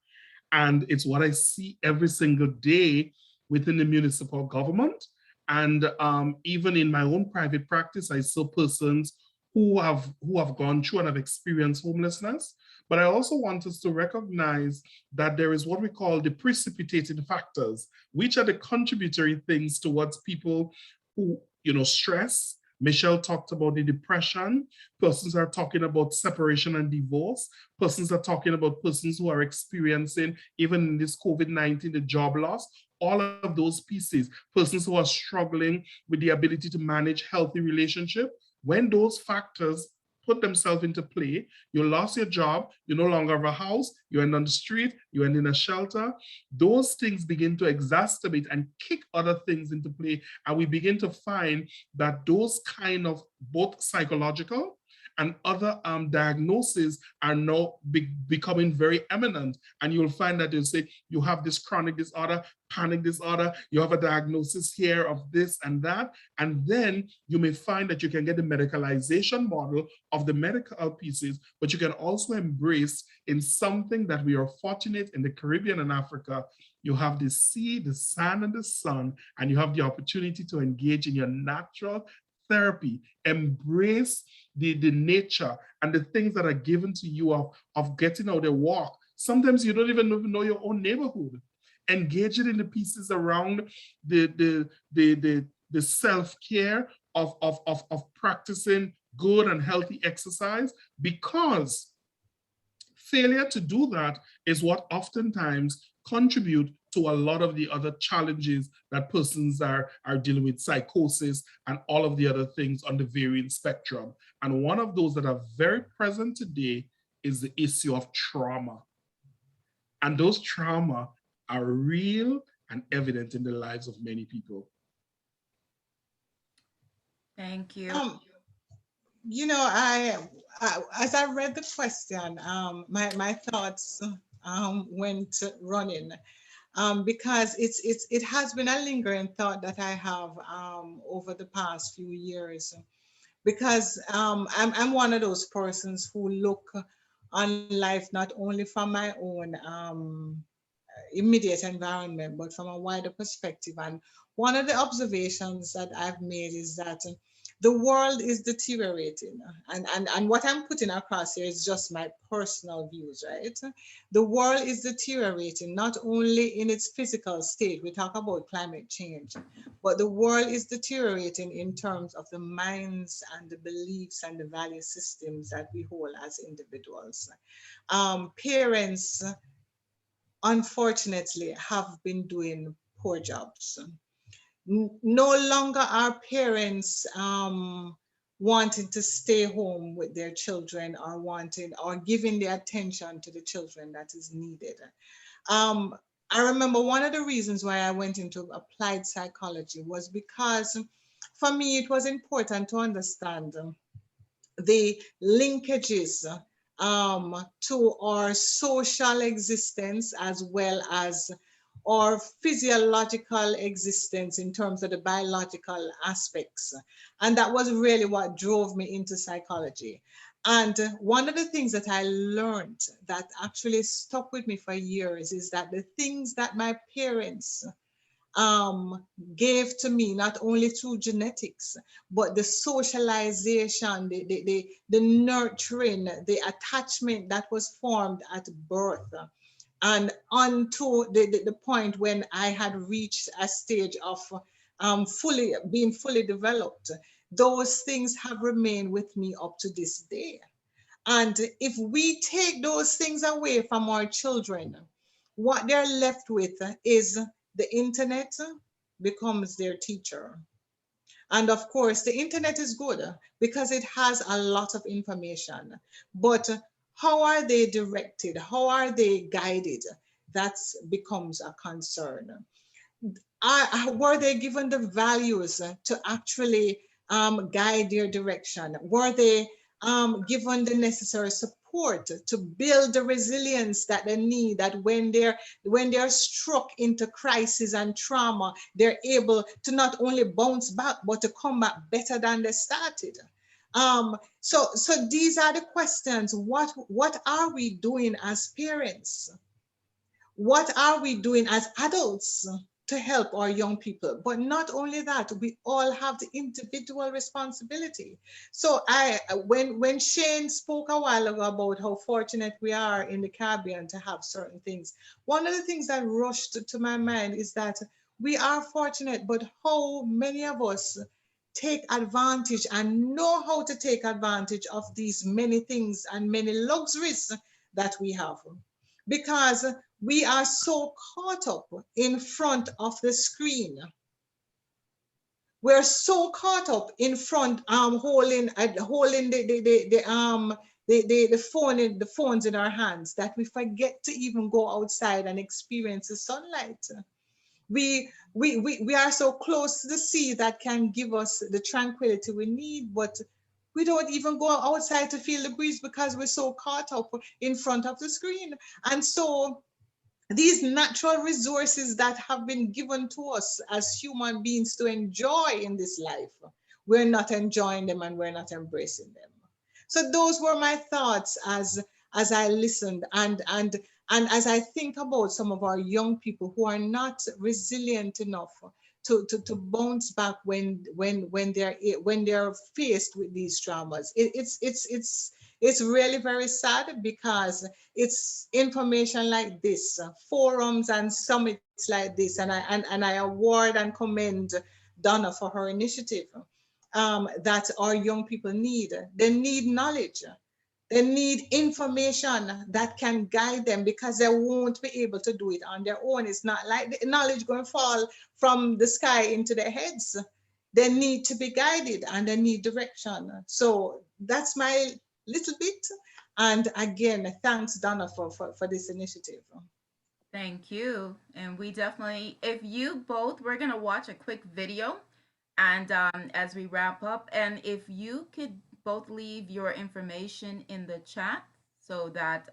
F: and it's what I see every single day within the municipal government. And even in my own private practice, I saw persons who have gone through and have experienced homelessness. But I also want us to recognize that there is what we call the precipitating factors, which are the contributory things towards people who, stress. Michelle talked about the depression. Persons are talking about separation and divorce. Persons are talking about persons who are experiencing, even in this COVID-19, the job loss. All of those pieces. Persons who are struggling with the ability to manage healthy relationship. When those factors put themselves into play, you lost your job, you no longer have a house, you end on the street, you end in a shelter, those things begin to exacerbate and kick other things into play. And we begin to find that those kind of both psychological and other diagnoses are now becoming very eminent. And you'll find that they'll say, you have this chronic disorder, panic disorder, you have a diagnosis here of this and that. And then you may find that you can get the medicalization model of the medical pieces, but you can also embrace in something that we are fortunate in the Caribbean and Africa. You have the sea, the sand, and the sun, and you have the opportunity to engage in your natural therapy. Embrace the nature and the things that are given to you of getting out a walk. Sometimes you don't even know your own neighborhood. Engage it in the pieces around the self-care of practicing good and healthy exercise, because failure to do that is what oftentimes contribute to a lot of the other challenges that persons are dealing with, psychosis and all of the other things on the varying spectrum. And one of those that are very present today is the issue of trauma. And those trauma are real and evident in the lives of many people.
C: Thank you.
E: I as I read the question, my thoughts went running, because it has been a lingering thought that I have over the past few years, because I'm one of those persons who look on life not only from my own immediate environment, but from a wider perspective. And one of the observations that I've made is that the world is deteriorating. And what I'm putting across here is just my personal views, right? The world is deteriorating, not only in its physical state, we talk about climate change, but the world is deteriorating in terms of the minds and the beliefs and the value systems that we hold as individuals. Parents, unfortunately, have been doing poor jobs. No longer are parents wanting to stay home with their children or giving the attention to the children that is needed. I remember one of the reasons why I went into applied psychology was because for me it was important to understand the linkages to our social existence as well as our physiological existence in terms of the biological aspects. And that was really what drove me into psychology. And one of the things that I learned that actually stuck with me for years is that the things that my parents gave to me, not only through genetics, but the socialization, the nurturing, the attachment that was formed at birth, and unto the point when I had reached a stage of being fully developed. Those things have remained with me up to this day. And if we take those things away from our children, what they're left with is the internet becomes their teacher. And of course, the internet is good because it has a lot of information. But how are they directed? How are they guided? That becomes a concern. Were they given the values to actually guide their direction? Were they given the necessary support to build the resilience that they need, that when they're struck into crisis and trauma, they're able to not only bounce back, but to come back better than they started? So these are the questions. What are we doing as parents? What are we doing as adults to help our young people? But not only that, we all have the individual responsibility. So when Shane spoke a while ago about how fortunate we are in the Caribbean to have certain things, one of the things that rushed to my mind is that we are fortunate, but how many of us take advantage and know how to take advantage of these many things and many luxuries that we have? Because we are so caught up in front of the screen. We're so caught up in front, holding the phones in our hands that we forget to even go outside and experience the sunlight. We are so close to the sea that can give us the tranquility we need, but we don't even go outside to feel the breeze because we're so caught up in front of the screen. And so these natural resources that have been given to us as human beings to enjoy in this life, we're not enjoying them and we're not embracing them. So those were my thoughts as I listened and as I think about some of our young people who are not resilient enough to bounce back when they're faced with these traumas. It's really very sad because it's information like this, forums and summits like this, and I award and commend Donna for her initiative that our young people need. They need knowledge. They need information that can guide them because they won't be able to do it on their own. It's not like the knowledge going to fall from the sky into their heads. They need to be guided and they need direction. So that's my little bit. And again, thanks Donna for this initiative.
C: Thank you. And we definitely, if you both, we're going to watch a quick video and as we wrap up, and if you could both leave your information in the chat so that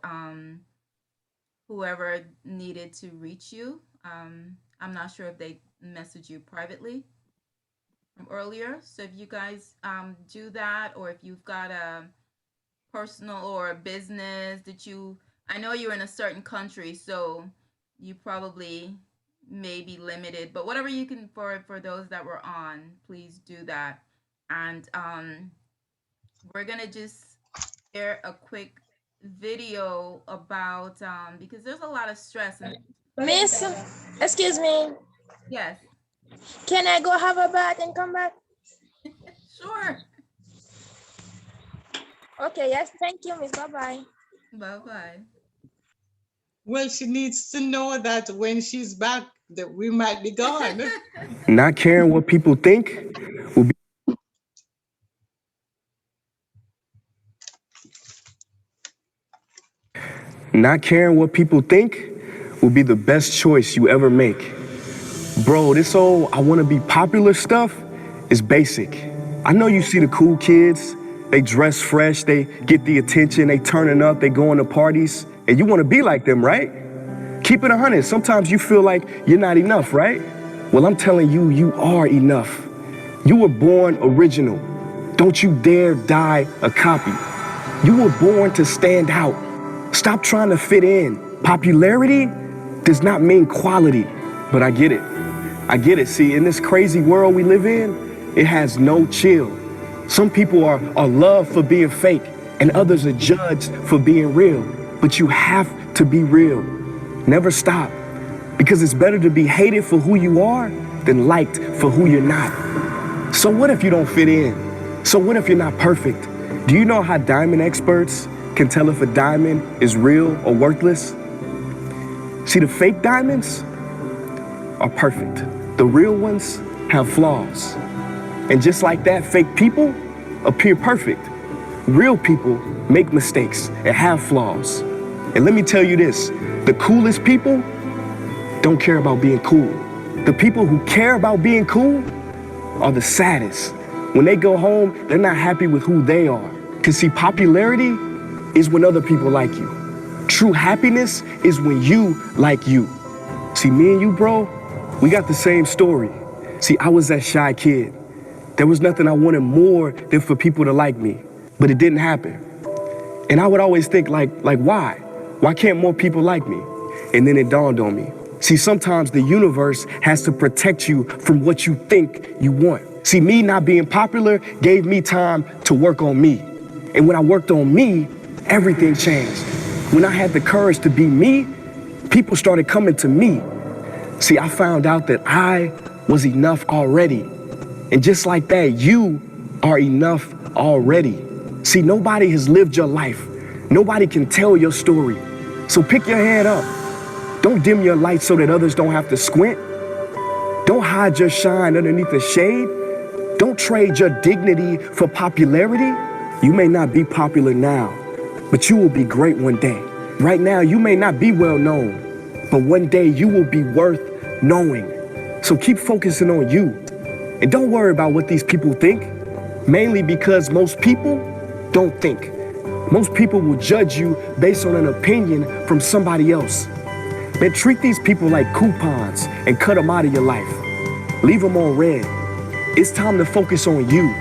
C: whoever needed to reach you, I'm not sure if they messaged you privately from earlier. So if you guys do that, or if you've got a personal or a business that I know you're in a certain country, so you probably may be limited, but whatever you can for those that were on, please do that. And we're gonna just share a quick video about because there's a lot of stress and
G: Miss, excuse me.
C: yes.
G: Can I go have a bath and come back?
C: Sure.
G: Okay, yes, thank you, Miss. Bye-bye.
C: Bye-bye.
E: Well, she needs to know that when she's back, that we might be gone.
I: Not caring what people think will be Not caring what people think will be the best choice you ever make. Bro, this whole I want to be popular stuff is basic. I know you see the cool kids, they dress fresh, they get the attention, they turning up, they going to parties, and you want to be like them, right? Keep it 100. Sometimes you feel like you're not enough, right? Well, I'm telling you, you are enough. You were born original. Don't you dare die a copy. You were born to stand out. Stop trying to fit in. Popularity does not mean quality, but I get it. I get it. See, in this crazy world we live in, it has no chill. Some people are loved for being fake, and others are judged for being real. But you have to be real. Never stop. Because it's better to be hated for who you are than liked for who you're not. So what if you don't fit in? So what if you're not perfect? Do you know how diamond experts can tell if a diamond is real or worthless? See, the fake diamonds are perfect. The real ones have flaws. And just like that, fake people appear perfect. Real people make mistakes and have flaws. And let me tell you this, the coolest people don't care about being cool. The people who care about being cool are the saddest. When they go home, they're not happy with who they are. Because see, popularity is when other people like you. True happiness is when you like you. See, me and you, bro, we got the same story. See, I was that shy kid. There was nothing I wanted more than for people to like me, but it didn't happen. And I would always think like why? Why can't more people like me? And then it dawned on me. See, sometimes the universe has to protect you from what you think you want. See, me not being popular gave me time to work on me. And when I worked on me, everything changed. When I had the courage to be me, people started coming to me. See, I found out that I was enough already. And just like that, you are enough already. See, nobody has lived your life. Nobody can tell your story. So pick your head up. Don't dim your light so that others don't have to squint. Don't hide your shine underneath the shade. Don't trade your dignity for popularity. You may not be popular now, but you will be great one day. Right now, you may not be well known, but one day you will be worth knowing. So keep focusing on you. And don't worry about what these people think, mainly because most people don't think. Most people will judge you based on an opinion from somebody else. Man, treat these people like coupons and cut them out of your life. Leave them on red. It's time to focus on you.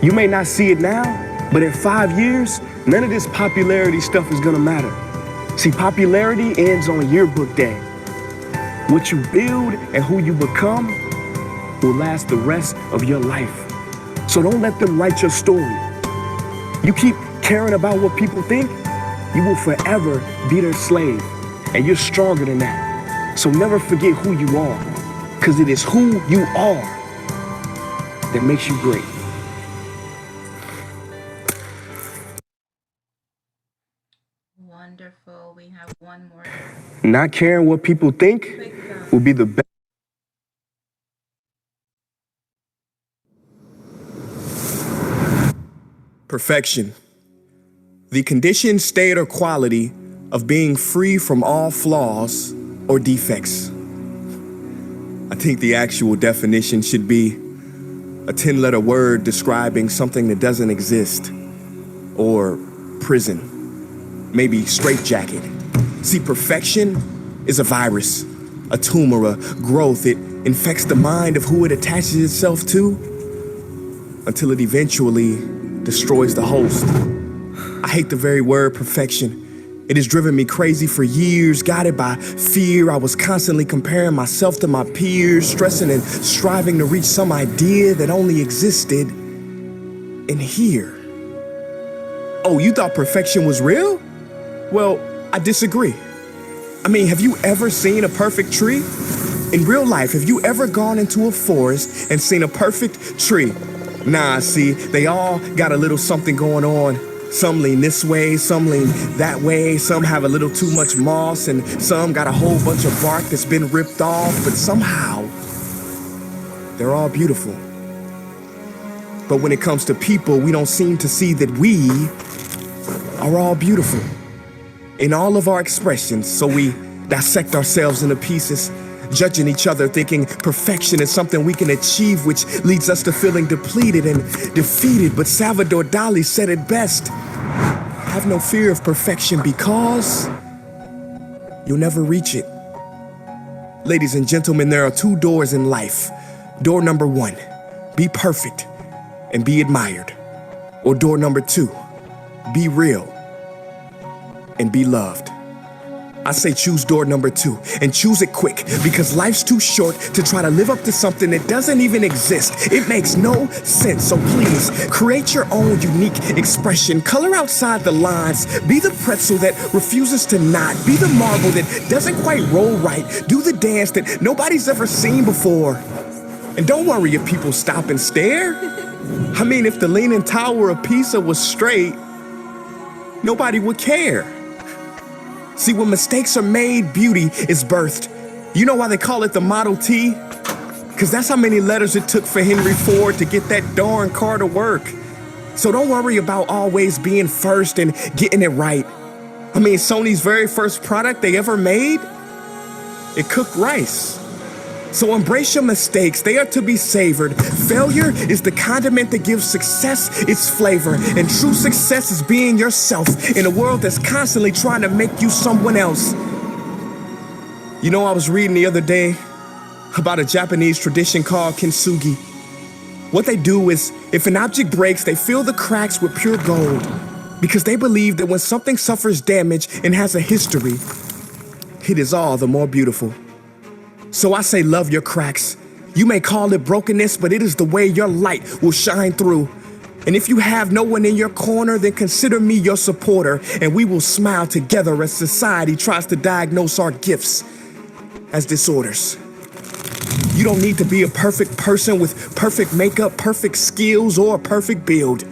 I: You may not see it now, but in 5 years, none of this popularity stuff is gonna matter. See, popularity ends on yearbook day. What you build and who you become will last the rest of your life. So don't let them write your story. You keep caring about what people think, you will forever be their slave. And you're stronger than that. So never forget who you are, because it is who you are that makes you great.
C: Wonderful. We have one more.
I: Not caring what people think will be the best.
J: Perfection. The condition, state, or quality of being free from all flaws or defects. I think the actual definition should be a 10-letter word describing something that doesn't exist, or prison, maybe straitjacket. See, perfection is a virus, a tumor, a growth. It infects the mind of who it attaches itself to until it eventually destroys the host. I hate the very word perfection. It has driven me crazy for years, guided by fear. I was constantly comparing myself to my peers, stressing and striving to reach some idea that only existed in here. Oh, you thought perfection was real? Well, I disagree. I mean, have you ever seen a perfect tree? In real life, have you ever gone into a forest and seen a perfect tree? Nah, see, they all got a little something going on. Some lean this way, some lean that way, some have a little too much moss, and some got a whole bunch of bark that's been ripped off, but somehow, they're all beautiful. But when it comes to people, we don't seem to see that we are all beautiful. in all of our expressions. So we dissect ourselves into pieces, judging each other, thinking perfection is something we can achieve, which leads us to feeling depleted and defeated. But Salvador Dali said it best: have no fear of perfection because you'll never reach it. Ladies and gentlemen, there are two doors in life. Door number one, be perfect and be admired. Or door number two, be real and be loved. I say choose door number two, and choose it quick, because life's too short to try to live up to something that doesn't even exist. It makes no sense. So please, create your own unique expression. Color outside the lines. Be the pretzel that refuses to knot. Be the marble that doesn't quite roll right. Do the dance that nobody's ever seen before. And don't worry if people stop and stare. I mean, if the Leaning Tower of Pisa was straight, nobody would care. See, when mistakes are made, beauty is birthed. You know why they call it the Model T? Because that's how many letters it took for Henry Ford to get that darn car to work. So don't worry about always being first and getting it right. I mean, Sony's very first product they ever made, it cooked rice. So embrace your mistakes, they are to be savored. Failure is the condiment that gives success its flavor. And true success is being yourself in a world that's constantly trying to make you someone else. You know, I was reading the other day about a Japanese tradition called kintsugi. What they do is, if an object breaks, they fill the cracks with pure gold, because they believe that when something suffers damage and has a history, it is all the more beautiful. So I say love your cracks. You may call it brokenness, but it is the way your light will shine through. And if you have no one in your corner, then consider me your supporter, and we will smile together as society tries to diagnose our gifts as disorders. You don't need to be a perfect person with perfect makeup, perfect skills, or a perfect build.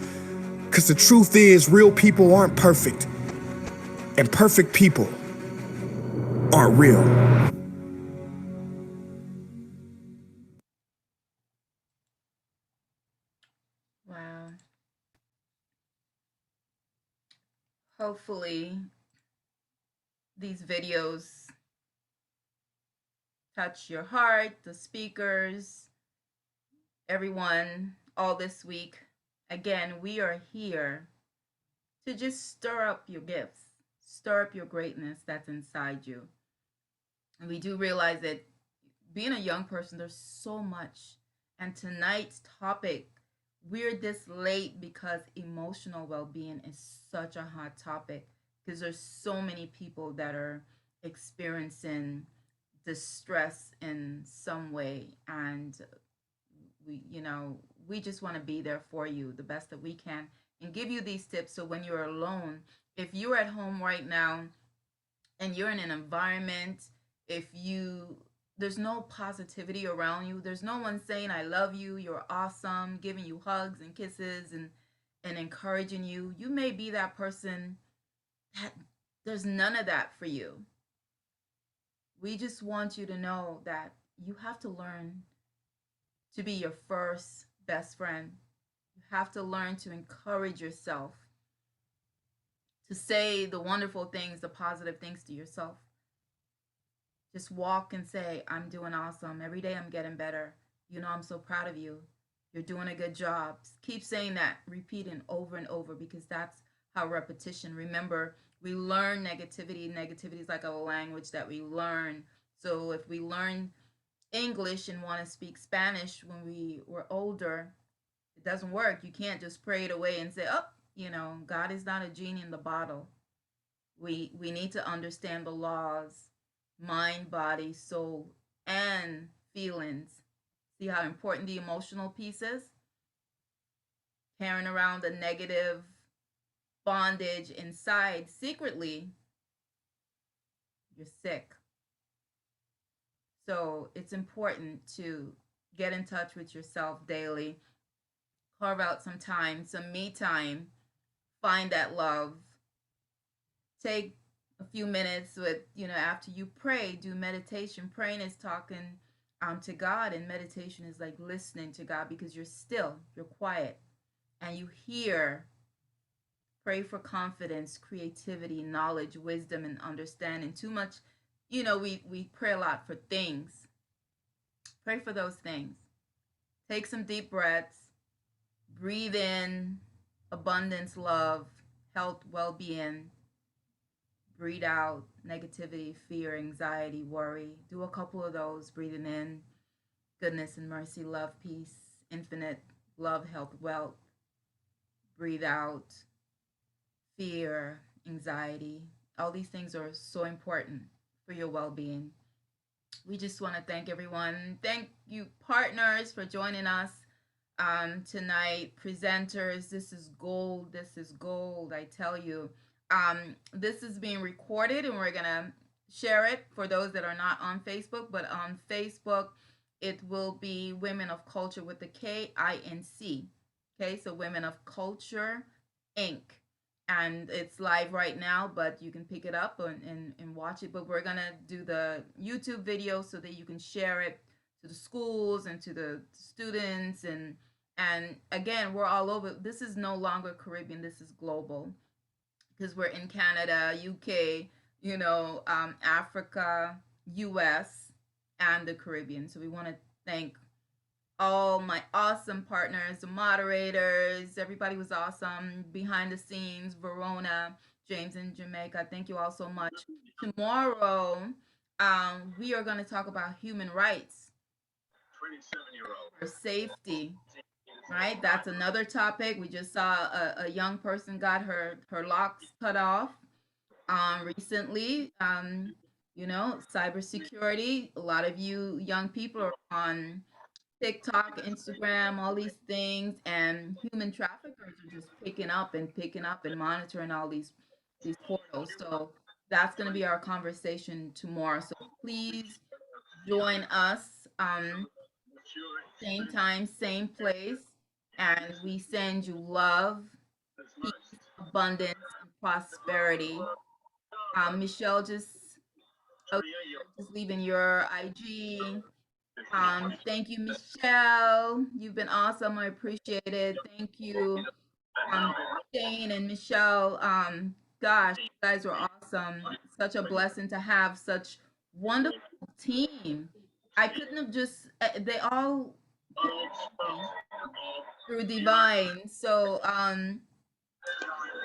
J: Because the truth is, real people aren't perfect, and perfect people aren't real.
C: Wow. Hopefully, these videos touch your heart, the speakers, everyone, all this week. Again, we are here to just stir up your gifts, stir up your greatness that's inside you. And we do realize that being a young person, there's so much. And tonight's topic, we're this late because emotional well-being is such a hot topic, because there's so many people that are experiencing distress in some way, and we just want to be there for you the best that we can and give you these tips. So when you're alone, if you're at home right now and you're in an environment, there's no positivity around you, there's no one saying I love you, you're awesome, giving you hugs and kisses and encouraging you, you may be that person that there's none of that for you. We just want you to know that you have to learn to be your first best friend. You have to learn to encourage yourself, to say the wonderful things, the positive things to yourself. Just walk and say, I'm doing awesome. Every day I'm getting better. I'm so proud of you. You're doing a good job. Keep saying that, repeating over and over, because that's how repetition. Remember, we learn negativity. Negativity is like a language that we learn. So if we learn English and want to speak Spanish when we were older, it doesn't work. You can't just pray it away and say, God is not a genie in the bottle. We need to understand the laws, mind, body, soul, and feelings. See how important the emotional piece is? Carrying around the negative bondage inside secretly, you're sick. So it's important to get in touch with yourself daily. Carve out some time, some me time. Find that love. Take a few minutes with, after you pray, do meditation. Praying is talking to God, and meditation is like listening to God, because you're still, you're quiet, and you hear Pray for confidence, creativity, knowledge, wisdom, and understanding. Too much, we pray a lot for things. Pray for those things. Take some deep breaths. Breathe in abundance, love, health, well-being. Breathe out negativity, fear, anxiety, worry. Do a couple of those. Breathing in goodness and mercy, love, peace, infinite love, health, wealth. Breathe out fear, anxiety. All these things are so important for your well-being. We just want to thank everyone. Thank you, partners, for joining us tonight. Presenters, this is gold. This is gold, I tell you. This is being recorded, and we're going to share it for those that are not on Facebook. But on Facebook, it will be Women of Culture with the KINC. Okay, so Women of Culture, Inc. And it's live right now, but you can pick it up and watch it. But we're going to do the YouTube video so that you can share it to the schools and to the students. And again, we're all over. This is no longer Caribbean. This is global, because we're in Canada, UK, Africa, US, and the Caribbean. So we want to thank all my awesome partners, the moderators. Everybody was awesome behind the scenes. Verona, James in Jamaica, thank you all so much. Tomorrow, we are going to talk about human rights, for safety, right? That's another topic. We just saw a young person got her locks cut off recently. Cybersecurity. A lot of you young people are on TikTok, Instagram, all these things, and human traffickers are just picking up and monitoring all these portals. So that's going to be our conversation tomorrow. So please join us, same time, same place, and we send you love, peace, abundance, and prosperity. Michelle, just leaving your IG. Thank you, Michelle. You've been awesome. I appreciate it. Thank you, Shane and Michelle. Gosh, you guys were awesome. Such a blessing to have such wonderful team. I couldn't have just, they all through divine. So,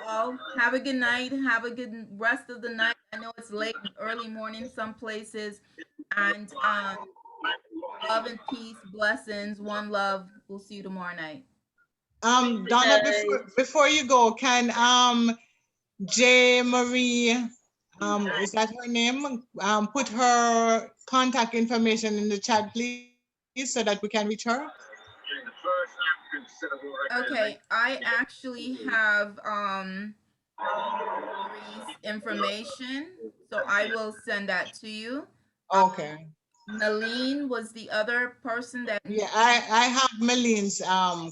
C: well, have a good night. Have a good rest of the night. I know it's late, early morning some places. And love and peace, blessings, one love. We'll see you tomorrow night.
E: Donna, before you go, can J. Marie, is that her name? Put her contact information in the chat, please, so that we can reach her.
C: Okay, I actually have Marie's information, so I will send that to you.
E: Okay.
C: Naleen was the other person that.
E: Yeah, I have Meline's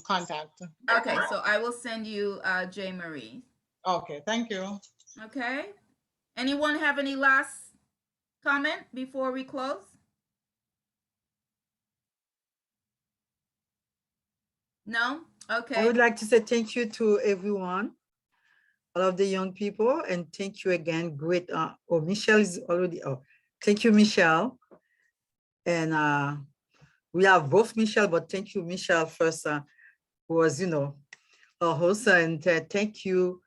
E: contact.
C: Okay, so I will send you J. Marie.
E: Okay, thank you.
C: Okay. Anyone have any last comment before we close? No? Okay.
K: I would like to say thank you to everyone, all of the young people, and thank you again. Great. Michelle is already. Thank you, Michelle. And we have both Michelle, but thank you, Michelle, first, who was, a host. And thank you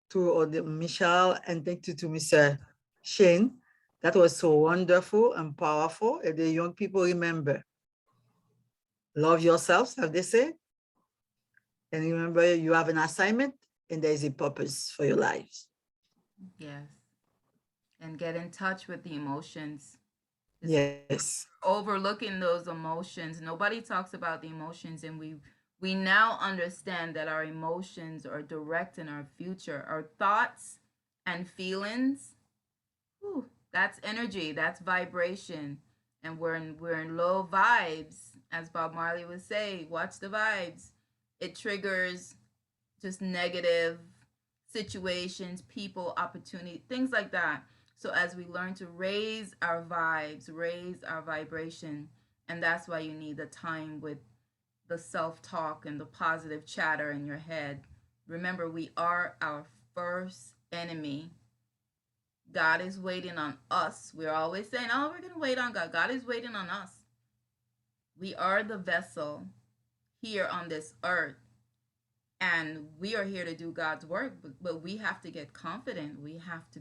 K: to Michelle, and thank you to Mr. Shane. That was so wonderful and powerful. And the young people, remember, love yourselves, as they say. And remember, you have an assignment and there is a purpose for your lives.
C: Yes. And get in touch with the emotions.
K: Yes.
C: Overlooking those emotions. Nobody talks about the emotions, and we now understand that our emotions are directing our future. Our thoughts and feelings, whew, that's energy, that's vibration. And we're in low vibes, as Bob Marley would say, watch the vibes. It triggers just negative situations, people, opportunity, things like that. So as we learn to raise our vibes, raise our vibration, and that's why you need the time with the self-talk and the positive chatter in your head. Remember, we are our first enemy. God is waiting on us. We're always saying, oh, we're going to wait on God. God is waiting on us. We are the vessel here on this earth, and we are here to do God's work, but we have to get confident. We have to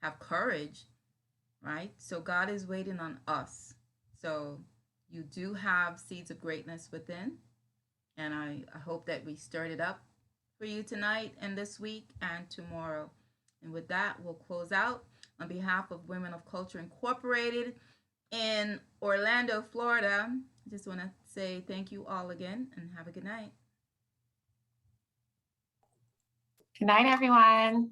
C: have courage, right? So God is waiting on us. So you do have seeds of greatness within, and I hope that we stirred it up for you tonight and this week and tomorrow. And with that, we'll close out. On behalf of Women of Culture Incorporated in Orlando, Florida, I just want to say thank you all again and have a good night.
D: Good night, everyone.